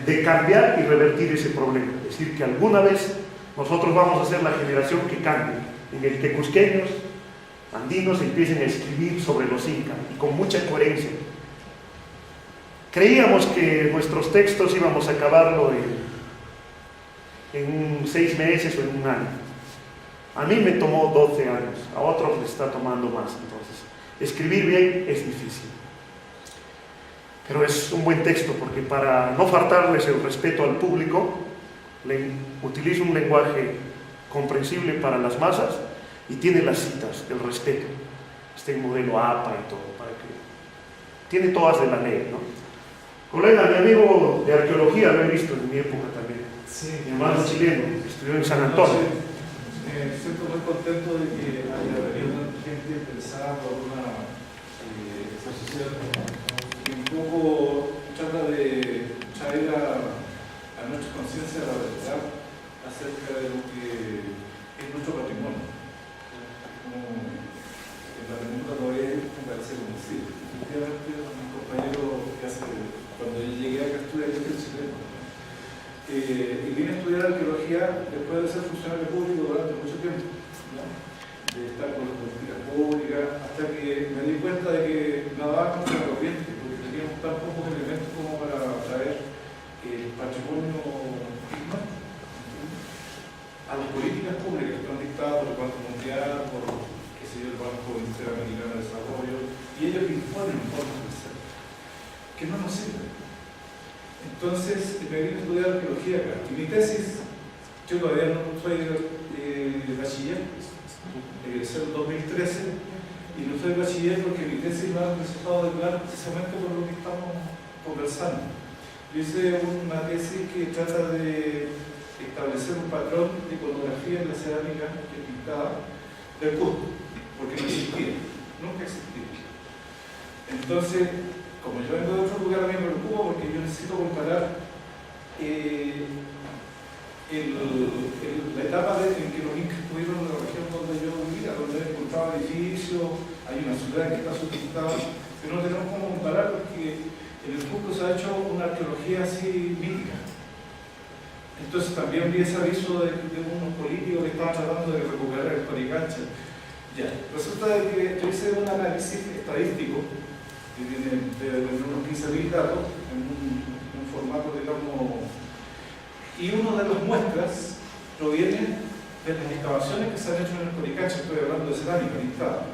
de cambiar y revertir ese problema. Es decir, que alguna vez nosotros vamos a ser la generación que cambie, en el que cusqueños, andinos empiecen a escribir sobre los incas y con mucha coherencia. Creíamos que nuestros textos íbamos a acabarlo en 6 meses o en 1 año. A mí me tomó 12 años, a otros les está tomando más. Entonces, escribir bien es difícil. Pero es un buen texto porque para no faltarles el respeto al público, utilizo un lenguaje comprensible para las masas y tiene las citas, el respeto. Este modelo APA y todo, para que tiene todas de la ley, ¿no? Colega, mi amigo de arqueología, lo he visto en mi época también. Sí, mi hermano chileno, estudió en San Antonio. Me siento muy contento de que haya venido gente interesada por una exposición que un poco trata de traer a nuestra conciencia la verdad acerca de lo que es nuestro patrimonio. Como en la pregunta todavía me parece como si efectivamente un compañero que cuando yo llegué acá a estudiar, yo soy chileno, y vine a estudiar arqueología después de ser funcionario público durante mucho tiempo, ¿no? De estar con las políticas públicas, hasta que me di cuenta de que nadaba contra la corriente, porque teníamos tan pocos elementos como para traer el patrimonio a las políticas públicas que están dictadas por el Banco Mundial, por el Banco Interamericano de Desarrollo, y ellos imponen formas de ser que no nos sirven. Entonces me vine a estudiar arqueología acá. Y mi tesis, yo todavía no soy de bachiller, egresé en 2013, y no soy bachiller porque mi tesis no ha resultado de plan precisamente por lo que estamos conversando. Yo hice una tesis que trata de establecer un patrón de iconografía en la cerámica que pintaba del Cusco, porque no existía, nunca existía. Entonces, como yo vengo de otro lugar, a mí me preocupa porque yo necesito comparar la etapa en que los incas estuvieron en la región donde yo vivía, donde he encontrado edificios, hay una ciudad que está subhabitada, pero no tenemos cómo comparar porque en el Cusco se ha hecho una arqueología así mítica. Entonces también vi ese aviso de unos políticos que estaban tratando de recuperar el Coricancha. Ya, resulta de que yo hice un análisis estadístico que tiene de unos 15.000 datos en un formato, digamos, y uno de las muestras proviene de las excavaciones que se han hecho en el Coricancha. Estoy hablando de cerámica pintada.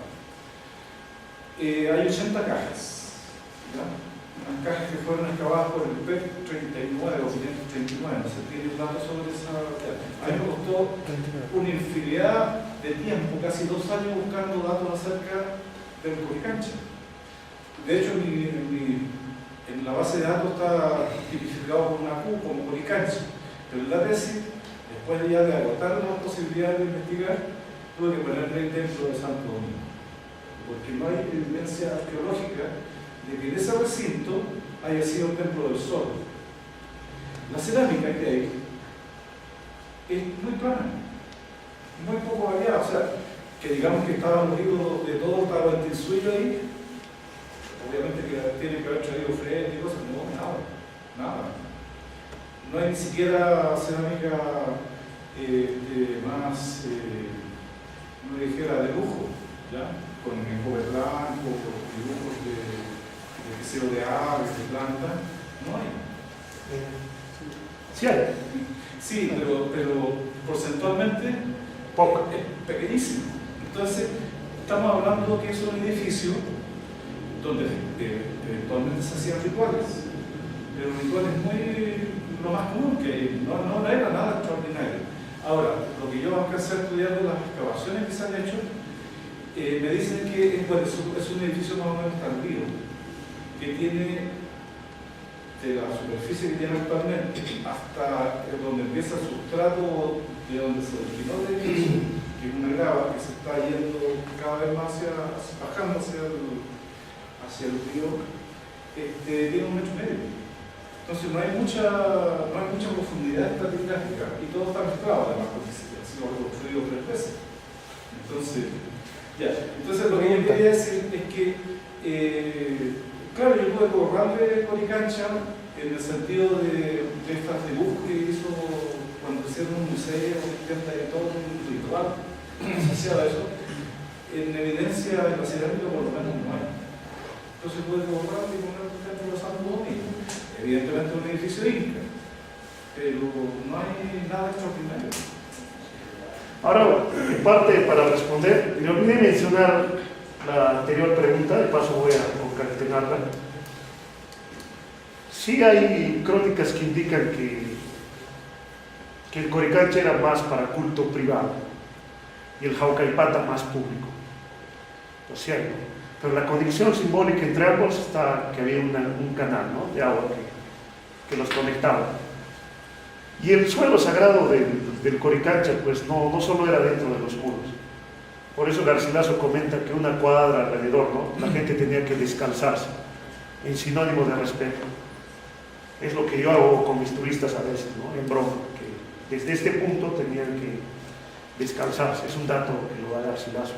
Hay 80 cajas, ¿ya? Unas cajas que fueron excavadas por el PEP 39 o 539, no sé, tiene un dato sobre esa. A mí me costó una infinidad de tiempo, casi 2 años, buscando datos acerca del Coricancha. De hecho, en la base de datos está tipificado por una Q como Coricancha, pero en la tesis, después ya de agotar las posibilidades de investigar, tuve que ponerle el templo de Santo Domingo, porque no hay evidencia arqueológica de que en ese recinto haya sido el templo del Sol. La cerámica que hay es muy plana, muy poco variada, o sea, que digamos que estaban los hijos de todo, estaba el suyo ahí, obviamente que tiene que haber traído frente y cosas, no, nada. No hay ni siquiera cerámica más, no dijera, de lujo, ¿ya? Con enfoque blanco, con dibujos de deseo de aves, de plantas, no hay. Sí hay. Sí, pero porcentualmente Poco. es pequeñísimo. Entonces, estamos hablando que es un edificio donde eventualmente se hacían rituales, pero rituales muy lo más común que hay, no era nada extraordinario. Ahora, lo que yo alcancé a estudiar de las excavaciones que se han hecho, me dicen que es un edificio más o menos tardío, que tiene de la superficie que tiene actualmente hasta donde empieza el sustrato de donde se originó el edificio, que es una grava que se está yendo cada vez más bajando hacia el río, tiene 1,5 metros. Entonces no hay mucha profundidad estratigráfica y todo está mezclado además porque se ha sido reconstruido 3 veces. Entonces lo que yo quería decir es que claro, yo pude cobrarle Coricancha en el sentido de estas dibujos que hizo cuando hicieron un museo, y todo un ritual asociado a eso, en evidencia en la cerámica por lo menos no hay. Entonces puede cobrarle y poner el templo de Santo Domingo. Evidentemente un edificio inca, pero no hay nada extraordinario. Ahora, en parte, para responder, me olvidé mencionar la anterior pregunta, de paso voy a concatenarla. Sí hay crónicas que indican que el Coricancha era más para culto privado y el Jaucaipata más público. Lo cierto. Pero la conexión simbólica entre ambos está que había un canal, ¿no?, de agua que los conectaba. Y el suelo sagrado del Coricancha, pues no solo era dentro de los muros. Por eso Garcilaso comenta que una cuadra alrededor, ¿no?, la gente tenía que descalzarse, en sinónimo de respeto. Es lo que yo hago con mis turistas a veces, ¿no?, en broma, que desde este punto tenían que descalzarse. Es un dato que lo da Garcilaso.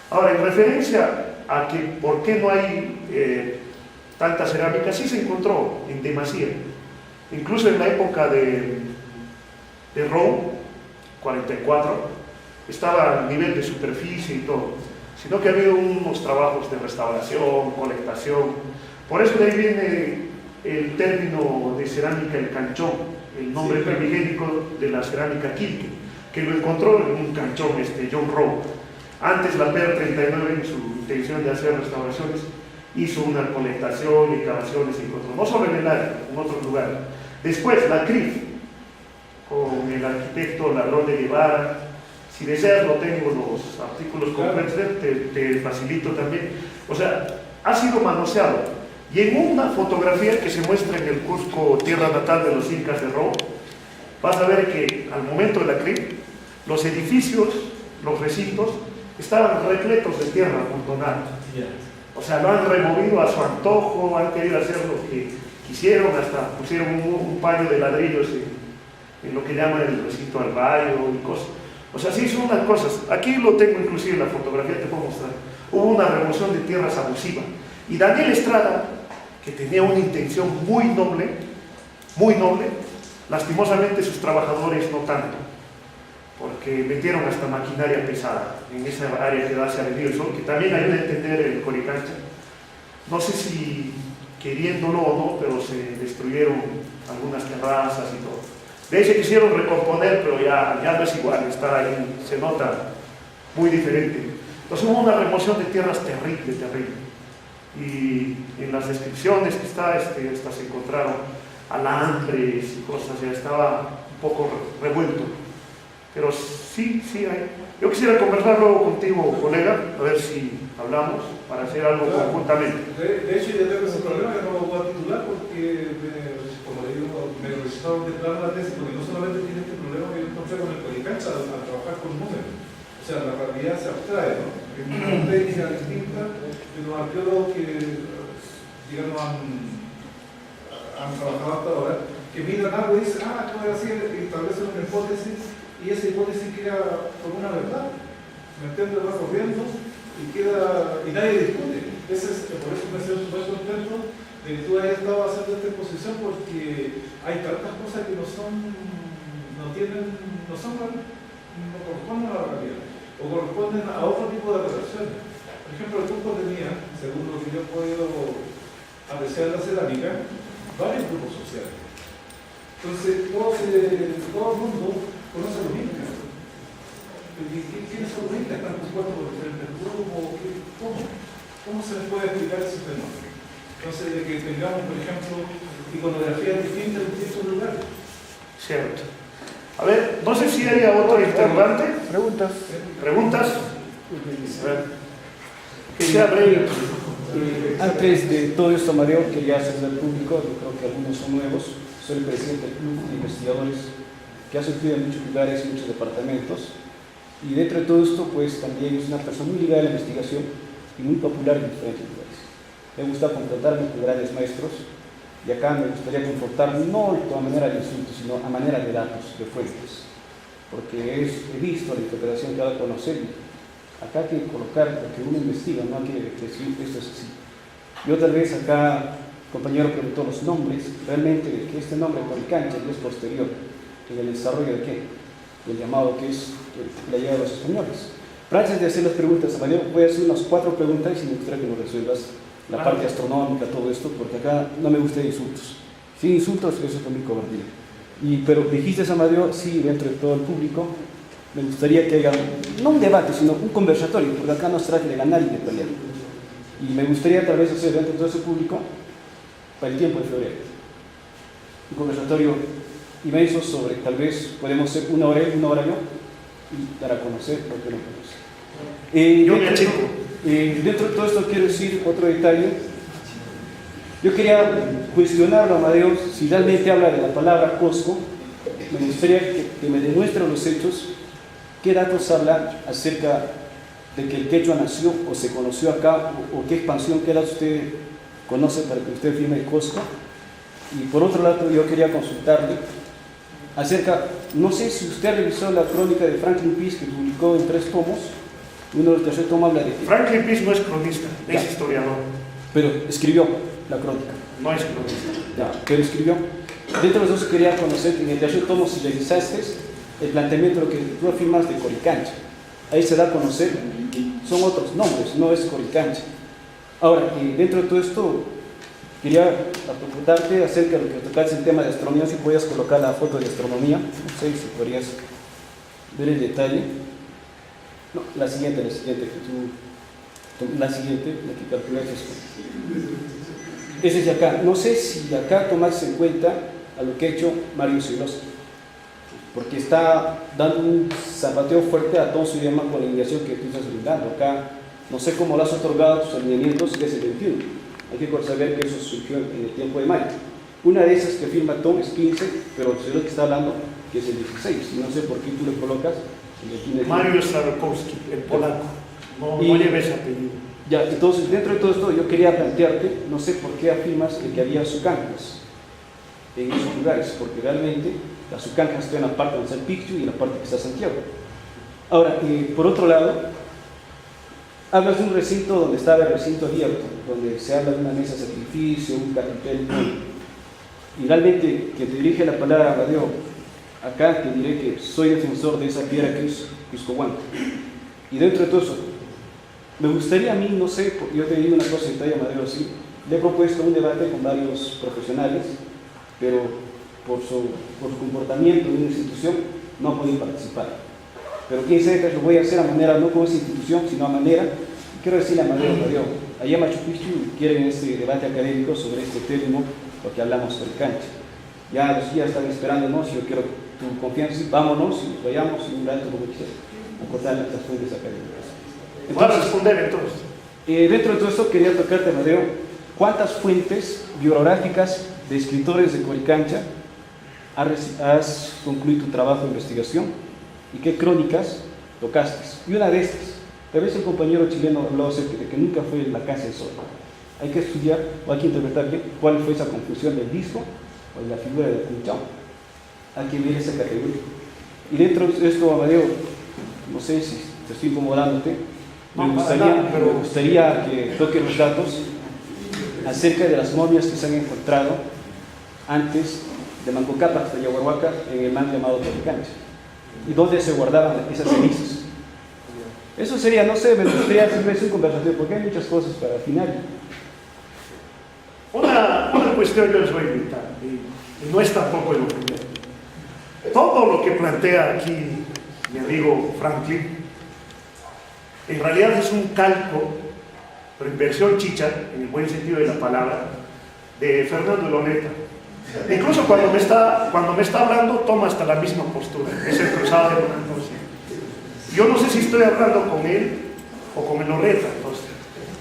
Ahora, en referencia a que por qué no hay tanta cerámica, sí se encontró en demasía. Incluso en la época de Rome, 44, estaba a nivel de superficie y todo, sino que ha habido unos trabajos de restauración, colectación. Por eso de ahí viene el término de cerámica el canchón, el nombre primigénico de la cerámica quilque, que lo encontró en un canchón, John Rowe. Antes la PER 39, en su intención de hacer restauraciones, hizo una colectación y excavaciones y encontró, no solo en el área, en otros lugares. Después la CRIF, con el arquitecto Ladrón de Guevara. Si deseas, lo tengo los artículos completos, te facilito también. O sea, ha sido manoseado. Y en una fotografía que se muestra en el Cusco, tierra natal de los incas de Rome, vas a ver que al momento de la CRIF, los edificios, los recintos, estaban repletos de tierra amontonada. O sea, lo han removido a su antojo, han querido hacer lo que quisieron, hasta pusieron un paño de ladrillos en lo que llaman el recinto al rayo y cosas. O sea, sí son unas cosas. Aquí lo tengo inclusive en la fotografía, te puedo mostrar. Hubo una remoción de tierras abusiva. Y Daniel Estrada, que tenía una intención muy noble, lastimosamente sus trabajadores no tanto, porque metieron hasta maquinaria pesada en esa área que da hacia Avenida del Sol, que también ayuda a entender el Coricancha. No sé si queriéndolo o no, pero se destruyeron algunas terrazas y todo. De ahí se quisieron recomponer, pero ya no es igual, estar ahí se nota muy diferente. Entonces hubo una remoción de tierras terrible. Y en las descripciones que está, hasta se encontraron alambres y cosas, ya estaba un poco revuelto. Pero sí hay. Yo quisiera conversar luego contigo, colega, a ver si hablamos para hacer algo conjuntamente. De hecho, ya tengo ese problema que no lo voy a titular porque, como le digo, me recitaron de plano la tesis, porque no solamente tiene este problema que yo encontré con el Coricancha al trabajar con números. O sea, la realidad se abstrae, ¿no? Es una técnica distinta de los arqueólogos que, digamos, han trabajado hasta ahora, que miran algo y dicen, ¿cómo voy a hacer? Y establecen una hipótesis, y esa hipótesis queda como una verdad. ¿Me entiendes? Va corriendo y nadie discute. Por eso me siento súper contento de que tú hayas estado haciendo esta exposición, porque hay tantas cosas que no corresponden a la realidad, o corresponden a otro tipo de relaciones. Por ejemplo, el grupo tenía, según lo que yo he podido apreciar la cerámica, varios grupos sociales. Entonces, todo el mundo conoce a los incas. ¿Quiénes son los incas? ¿Están compuestos por diferentes grupos? ¿Cómo se les puede explicar ese fenómeno? Entonces, de que tengamos, por ejemplo, iconografías distintas en distintos lugares. Cierto. A ver, no sé si hay otro interrogante. ¿Preguntas? A ver. Que sea breve. Antes de todo esto, Amadeo, quería hacerle al público, yo creo que algunos son nuevos. Soy el presidente del Club de Investigadores que ha surgido en muchos lugares, en muchos departamentos. Y dentro de todo esto, pues también es una persona muy ligada a la investigación y muy popular en diferentes lugares. Me gusta confrontarme con grandes maestros, y acá me gustaría confrontarme no a manera de insultos, sino a manera de datos, de fuentes, porque he visto la interpretación que ha dado a conocer. Acá hay que colocar lo que uno investiga, no hay que decir esto es así. Yo tal vez acá, compañero preguntó los nombres, realmente que este nombre Coricancha es posterior en el desarrollo de qué, del llamado que es la llegada de los españoles. Pero antes de hacer las preguntas, Amadeo, voy a hacer unas 4 preguntas y me gustaría que nos resuelvas la parte astronómica, todo esto, porque acá no me gustan insultos. Sin insultos, eso es también cobardía. Pero dijiste, Amadeo, sí, dentro de todo el público, me gustaría que haya, no un debate, sino un conversatorio, porque acá no se trata de ganar y de pelear. Y me gustaría tal vez hacer dentro de todo ese público, para el tiempo de febrero, un conversatorio inmenso sobre, tal vez podemos hacer una hora yo, y dar a conocer lo que no conoce. Yo me achico. Dentro de todo esto quiero decir otro detalle. Yo quería cuestionarlo, Amadeo, si realmente habla de la palabra Cosco. Me gustaría que me demuestre los hechos, qué datos habla acerca de que el quechua nació o se conoció acá, o qué expansión, qué datos usted conoce para que usted firme el Cosco. Y por otro lado, yo quería consultarle acerca, no sé si usted revisó la crónica de Franklin Pease que publicó en 3 tomos. Uno del tercer tomo habla de que Franklin Pease no es cronista, es historiador. Pero escribió la crónica. No es cronista. Pero escribió. Dentro de los dos quería conocer que en el tercer tomo, si revisaste el planteamiento de lo que tú afirmas de Coricancha, ahí se da a conocer que son otros nombres, no es Coricancha. Ahora, dentro de todo esto, quería preguntarte acerca de lo que tocaste el tema de astronomía, si podías colocar la foto de astronomía, no sé si podrías ver el detalle. No, la siguiente, la que calculaste. Ese es de acá. No sé si acá tomarse en cuenta a lo que ha hecho Mario Silosa, porque está dando un zapateo fuerte a todo su idioma con la alineación que tú estás brindando. Acá, no sé cómo lo has otorgado tus alineamientos desde el 21. Hay que saber que eso surgió en el tiempo de Mayo. Una de esas que firma Tom es 15, pero Silosa que está hablando que es el 16. Y no sé por qué tú le colocas. Mario Staropolski, el polaco. No lleve ese apellido. Ya, entonces, dentro de todo esto, yo quería plantearte, no sé por qué afirmas de que había sucanjas en esos lugares, porque realmente las sucanjas están en la parte donde está el Picchu y en la parte que está Santiago. Ahora, por otro lado, hablas de un recinto donde estaba el recinto abierto, donde se habla de una mesa de sacrificio, un cartel, y realmente que te dirige la palabra Amadeo, acá te diré que soy defensor de esa piedra que es Cuscohuanca. Y dentro de todo eso, me gustaría a mí, no sé, yo te digo una cosa en detalle, Amadeo, sí, le he propuesto un debate con varios profesionales, pero por su comportamiento en una institución no ha podido participar. Pero quién sabe que lo voy a hacer a manera, no con esa institución, sino a manera, quiero decirle a Amadeo, allá en Machu Picchu quieren este debate académico sobre este término, lo que hablamos sobre cancha. Ya los guías están esperándonos, yo quiero tu confianza, vámonos, y vayamos y un rato como quieras, a contar las fuentes académicas. ¿Vas a responder entonces? Dentro de todo esto quería tocarte, Amadeo, ¿cuántas fuentes bibliográficas de escritores de Coricancha has concluido tu trabajo de investigación y qué crónicas tocaste? Y una de estas, tal vez el compañero chileno habló acerca de que nunca fue la Casa del Sol. Hay que estudiar o hay que interpretar bien cuál fue esa confusión del disco o de la figura del Cunchao. Hay que ver esa categoría. Y dentro de esto, Amadeo, no sé si te estoy incomodándote, me gustaría que toques los datos acerca de las momias que se han encontrado antes de Mancocapa hasta Yaguarhuaca en el man llamado Coricancha y dónde se guardaban esas cenizas. Eso sería, no sé, me gustaría hacer un conversatorio porque hay muchas cosas para el final. Una cuestión yo les voy a invitar, y no es tampoco el primero. Todo lo que plantea aquí mi amigo Franklin, en realidad es un calco, pero en versión chicha, en el buen sentido de la palabra, de Fernando Elorrieta. Incluso cuando me está hablando, toma hasta la misma postura, es el cruzado de una cosa. Yo no sé si estoy hablando con él o con Elorrieta, entonces.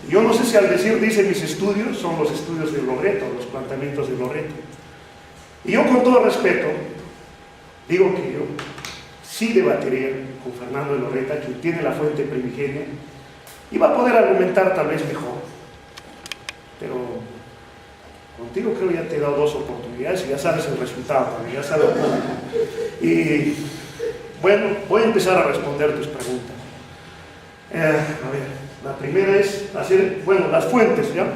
Yo no sé si al decir dice mis estudios son los estudios de Elorrieta, los planteamientos de Elorrieta. Y yo con todo respeto digo que yo sí debatiría con Fernando Elorrieta, quien tiene la fuente primigenia, y va a poder argumentar tal vez mejor. Pero contigo creo ya te he dado 2 oportunidades y ya sabes el resultado también, ya sabes. Y bueno, voy a empezar a responder tus preguntas. A ver. La primera es hacer, las fuentes, ¿ya?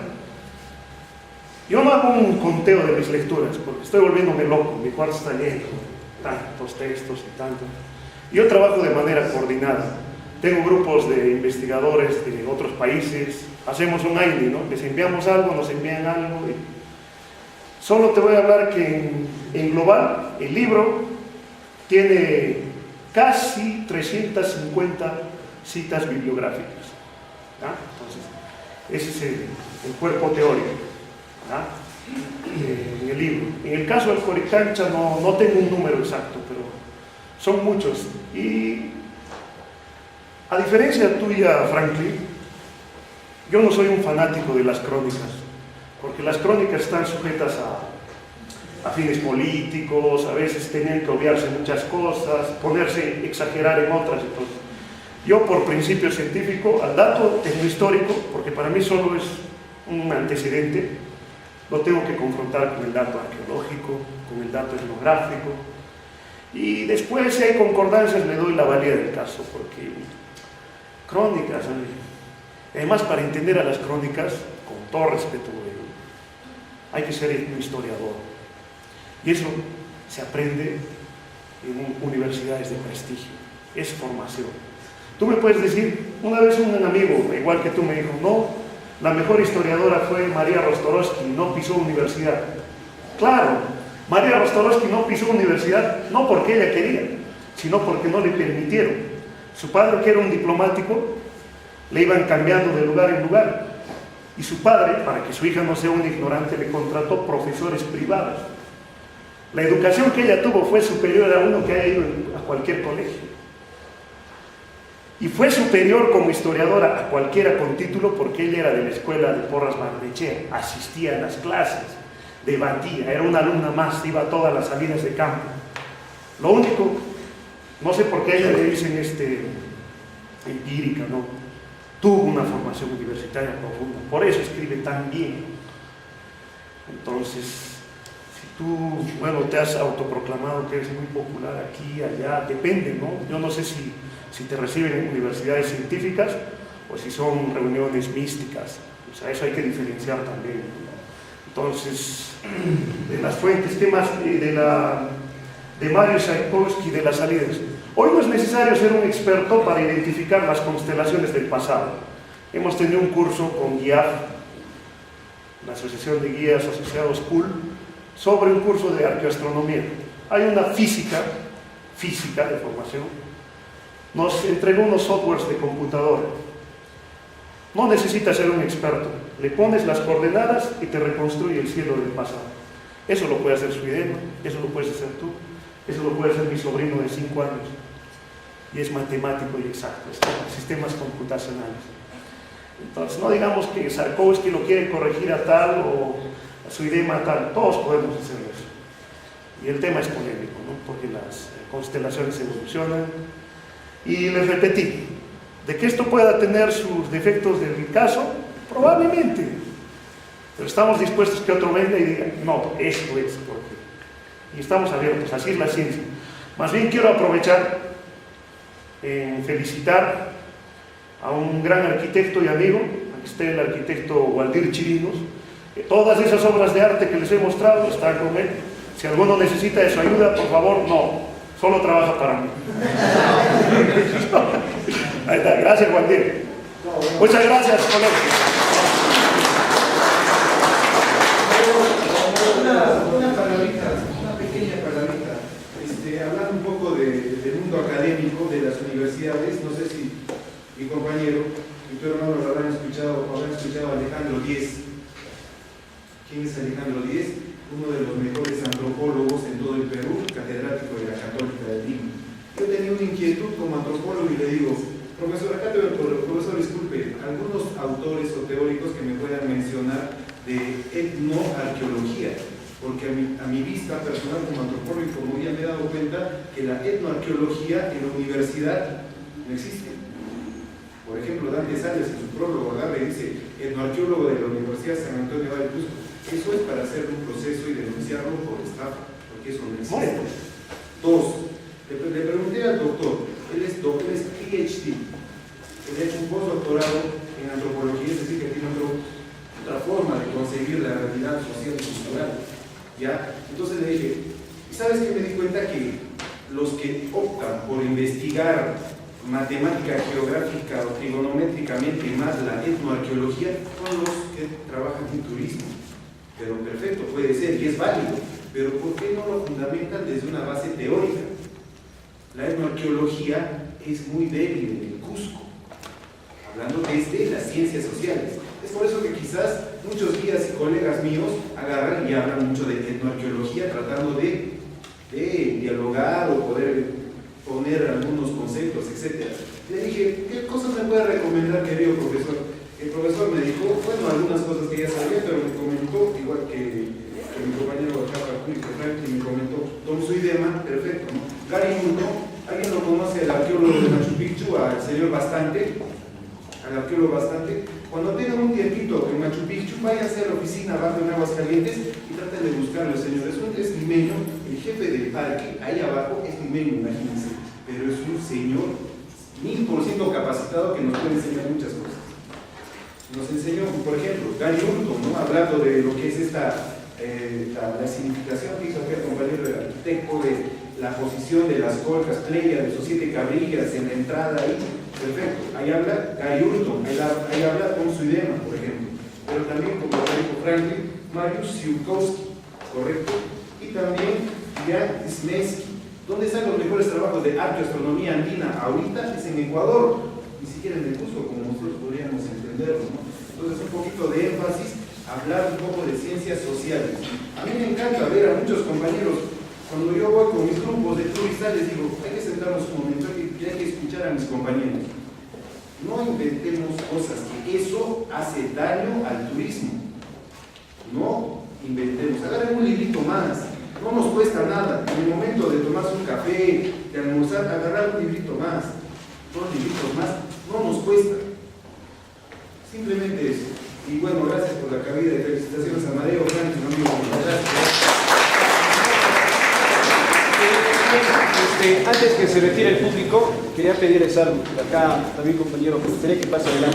Yo no hago un conteo de mis lecturas, porque estoy volviéndome loco, mi cuarto está lleno, tantos textos y tanto. Yo trabajo de manera coordinada. Tengo grupos de investigadores de otros países, hacemos un AINI, ¿no? Les enviamos algo, nos envían algo. Y solo te voy a hablar que en global, el libro tiene casi 350 citas bibliográficas. Entonces, ese es el cuerpo teórico en el libro. En el caso del Coricancha no tengo un número exacto, pero son muchos. Y a diferencia tuya, Franklin, yo no soy un fanático de las crónicas, porque las crónicas están sujetas a fines políticos, a veces tenían que obviarse muchas cosas, ponerse, exagerar en otras. Entonces, yo, por principio científico, al dato tecnohistórico, porque para mí solo es un antecedente, lo tengo que confrontar con el dato arqueológico, con el dato etnográfico, y después, si hay concordancias, le doy la valía del caso, porque crónicas, además, para entender a las crónicas, con todo respeto, hay que ser un historiador, y eso se aprende en universidades de prestigio, es formación. Tú me puedes decir, una vez un amigo, igual que tú, me dijo, no, la mejor historiadora fue María Rostorowski, no pisó universidad. Claro, María Rostorowski no pisó universidad, no porque ella quería, sino porque no le permitieron. Su padre, que era un diplomático, le iban cambiando de lugar en lugar. Y su padre, para que su hija no sea una ignorante, le contrató profesores privados. La educación que ella tuvo fue superior a uno que haya ido a cualquier colegio. Y fue superior como historiadora a cualquiera con título porque ella era de la escuela de Porras Barnechea, asistía a las clases, debatía, era una alumna más, iba a todas las salidas de campo. Lo único, no sé por qué a ella le dicen empírica, ¿no? tuvo una formación universitaria profunda, por eso escribe tan bien. Entonces, si tú, bueno, te has autoproclamado que eres muy popular aquí, allá, depende, ¿no? Yo no sé si te reciben en universidades científicas o si son reuniones místicas, o sea, eso hay que diferenciar también. Entonces, de las fuentes, temas de Mario Tchaikovsky, de las salidas. Hoy no es necesario ser un experto para identificar las constelaciones del pasado. Hemos tenido un curso con GIAF, la Asociación de Guías Asociados PUL, sobre un curso de arqueoastronomía. Hay una física de formación, nos entregó unos softwares de computadora. No necesitas ser un experto, le pones las coordenadas y te reconstruye el cielo del pasado. Eso lo puede hacer Suidema, eso lo puedes hacer tú, eso lo puede hacer mi sobrino de 5 años. Y es matemático y exacto, sistemas computacionales. Entonces, no digamos que Tchaikovsky lo quiere corregir a tal o a Suidema a tal, todos podemos hacer eso. Y el tema es polémico, ¿no? Porque las constelaciones evolucionan. Y les repetí, de que esto pueda tener sus defectos del caso, probablemente. Pero estamos dispuestos que otro venga y diga, no, esto es, porque... Y estamos abiertos, así es la ciencia. Más bien quiero aprovechar en felicitar a un gran arquitecto y amigo, aquí está el arquitecto Waldir Chirinos, que todas esas obras de arte que les he mostrado están con él. Si alguno necesita de su ayuda, por favor, no, solo trabaja para mí. Ahí está, gracias Waldir. Muchas gracias, colegas. Una pequeña palabrita. Hablando un poco del mundo académico de las universidades, no sé si mi compañero y tu hermano lo habrán escuchado a Alejandro Diez. ¿Quién es Alejandro Diez? Uno de los mejores antropólogos en todo el Perú, catedrático de la Católica de Lima. Yo tenía una inquietud como antropólogo y le digo, profesor, disculpe, algunos autores o teóricos que me puedan mencionar de etnoarqueología, porque a mi vista personal como antropólogo y como ya me he dado cuenta que la etnoarqueología en la universidad no existe. Por ejemplo, Dante Salles en su prólogo agarra y dice etnoarqueólogo de la Universidad San Antonio de Vallecusco. Eso es para hacer un proceso y denunciarlo por estafa, porque eso no existe. Dos, le pregunté al doctor, él es PhD, él ha hecho un postdoctorado en antropología, es decir, que tiene otra forma de concebir la realidad social y cultural. ¿Ya? Entonces le dije, ¿sabes qué? Me di cuenta que los que optan por investigar matemática geográfica o trigonométricamente más la etnoarqueología son los que trabajan en turismo. Pero perfecto, puede ser y es válido, pero ¿por qué no lo fundamentan desde una base teórica? La etnoarqueología es muy débil en el Cusco, hablando desde las ciencias sociales. Es por eso que quizás muchos guías y colegas míos agarran y hablan mucho de etnoarqueología tratando de dialogar o poder poner algunos conceptos, etc. Le dije, ¿qué cosas me puede recomendar, querido profesor? El profesor me dijo, bueno, algunas cosas que ya sabía, pero me comentó, igual que mi compañero Franklin me comentó, Don Suidema, perfecto, ¿no? Gary Hurto, ¿alguien lo conoce, el arqueólogo de Machu Picchu, al señor Bastante? Al arqueólogo Bastante. Cuando tengan un tiempito en Machu Picchu, váyanse a la oficina abajo en Aguascalientes y traten de buscarlo, señor. Es limeño, el jefe del parque, ahí abajo, es limeño, imagínense, pero es un señor 1000% capacitado que nos puede enseñar muchas cosas. Nos enseñó, por ejemplo, Gary Hurto, ¿no? Hablando de lo que es la significación que hizo aquel compañero del arquitecto de la posición de las colcas Pleiades o 7 cabrillas en la entrada ahí, perfecto, ahí habla Gary Hurto, ahí habla Tom Suidema, por ejemplo, pero también, como lo dijo Franklin, Mariusz Siłkowski, correcto, y también Jan Szymanski. ¿Dónde están los mejores trabajos de arqueoastronomía andina? Ahorita es en Ecuador, ni siquiera en el Cusco, como nosotros podríamos entenderlo, ¿no? Entonces, un poquito de énfasis, hablar un poco de ciencias sociales. A mí me encanta ver a muchos compañeros, cuando yo voy con mis grupos de turistas, les digo, hay que sentarnos un momento, hay que escuchar a mis compañeros. No inventemos cosas, que eso hace daño al turismo. No inventemos, agarren un librito más. No nos cuesta nada, en el momento de tomarse un café, de almorzar, agarrar un librito más, 2 libritos más, no nos cuesta. Simplemente eso. Y bueno, gracias por la cabida y felicitaciones a Amadeo, Frank, un amigo. Antes que se retire el público, quería pedirles algo. Acá también, compañero, me gustaría que pase adelante.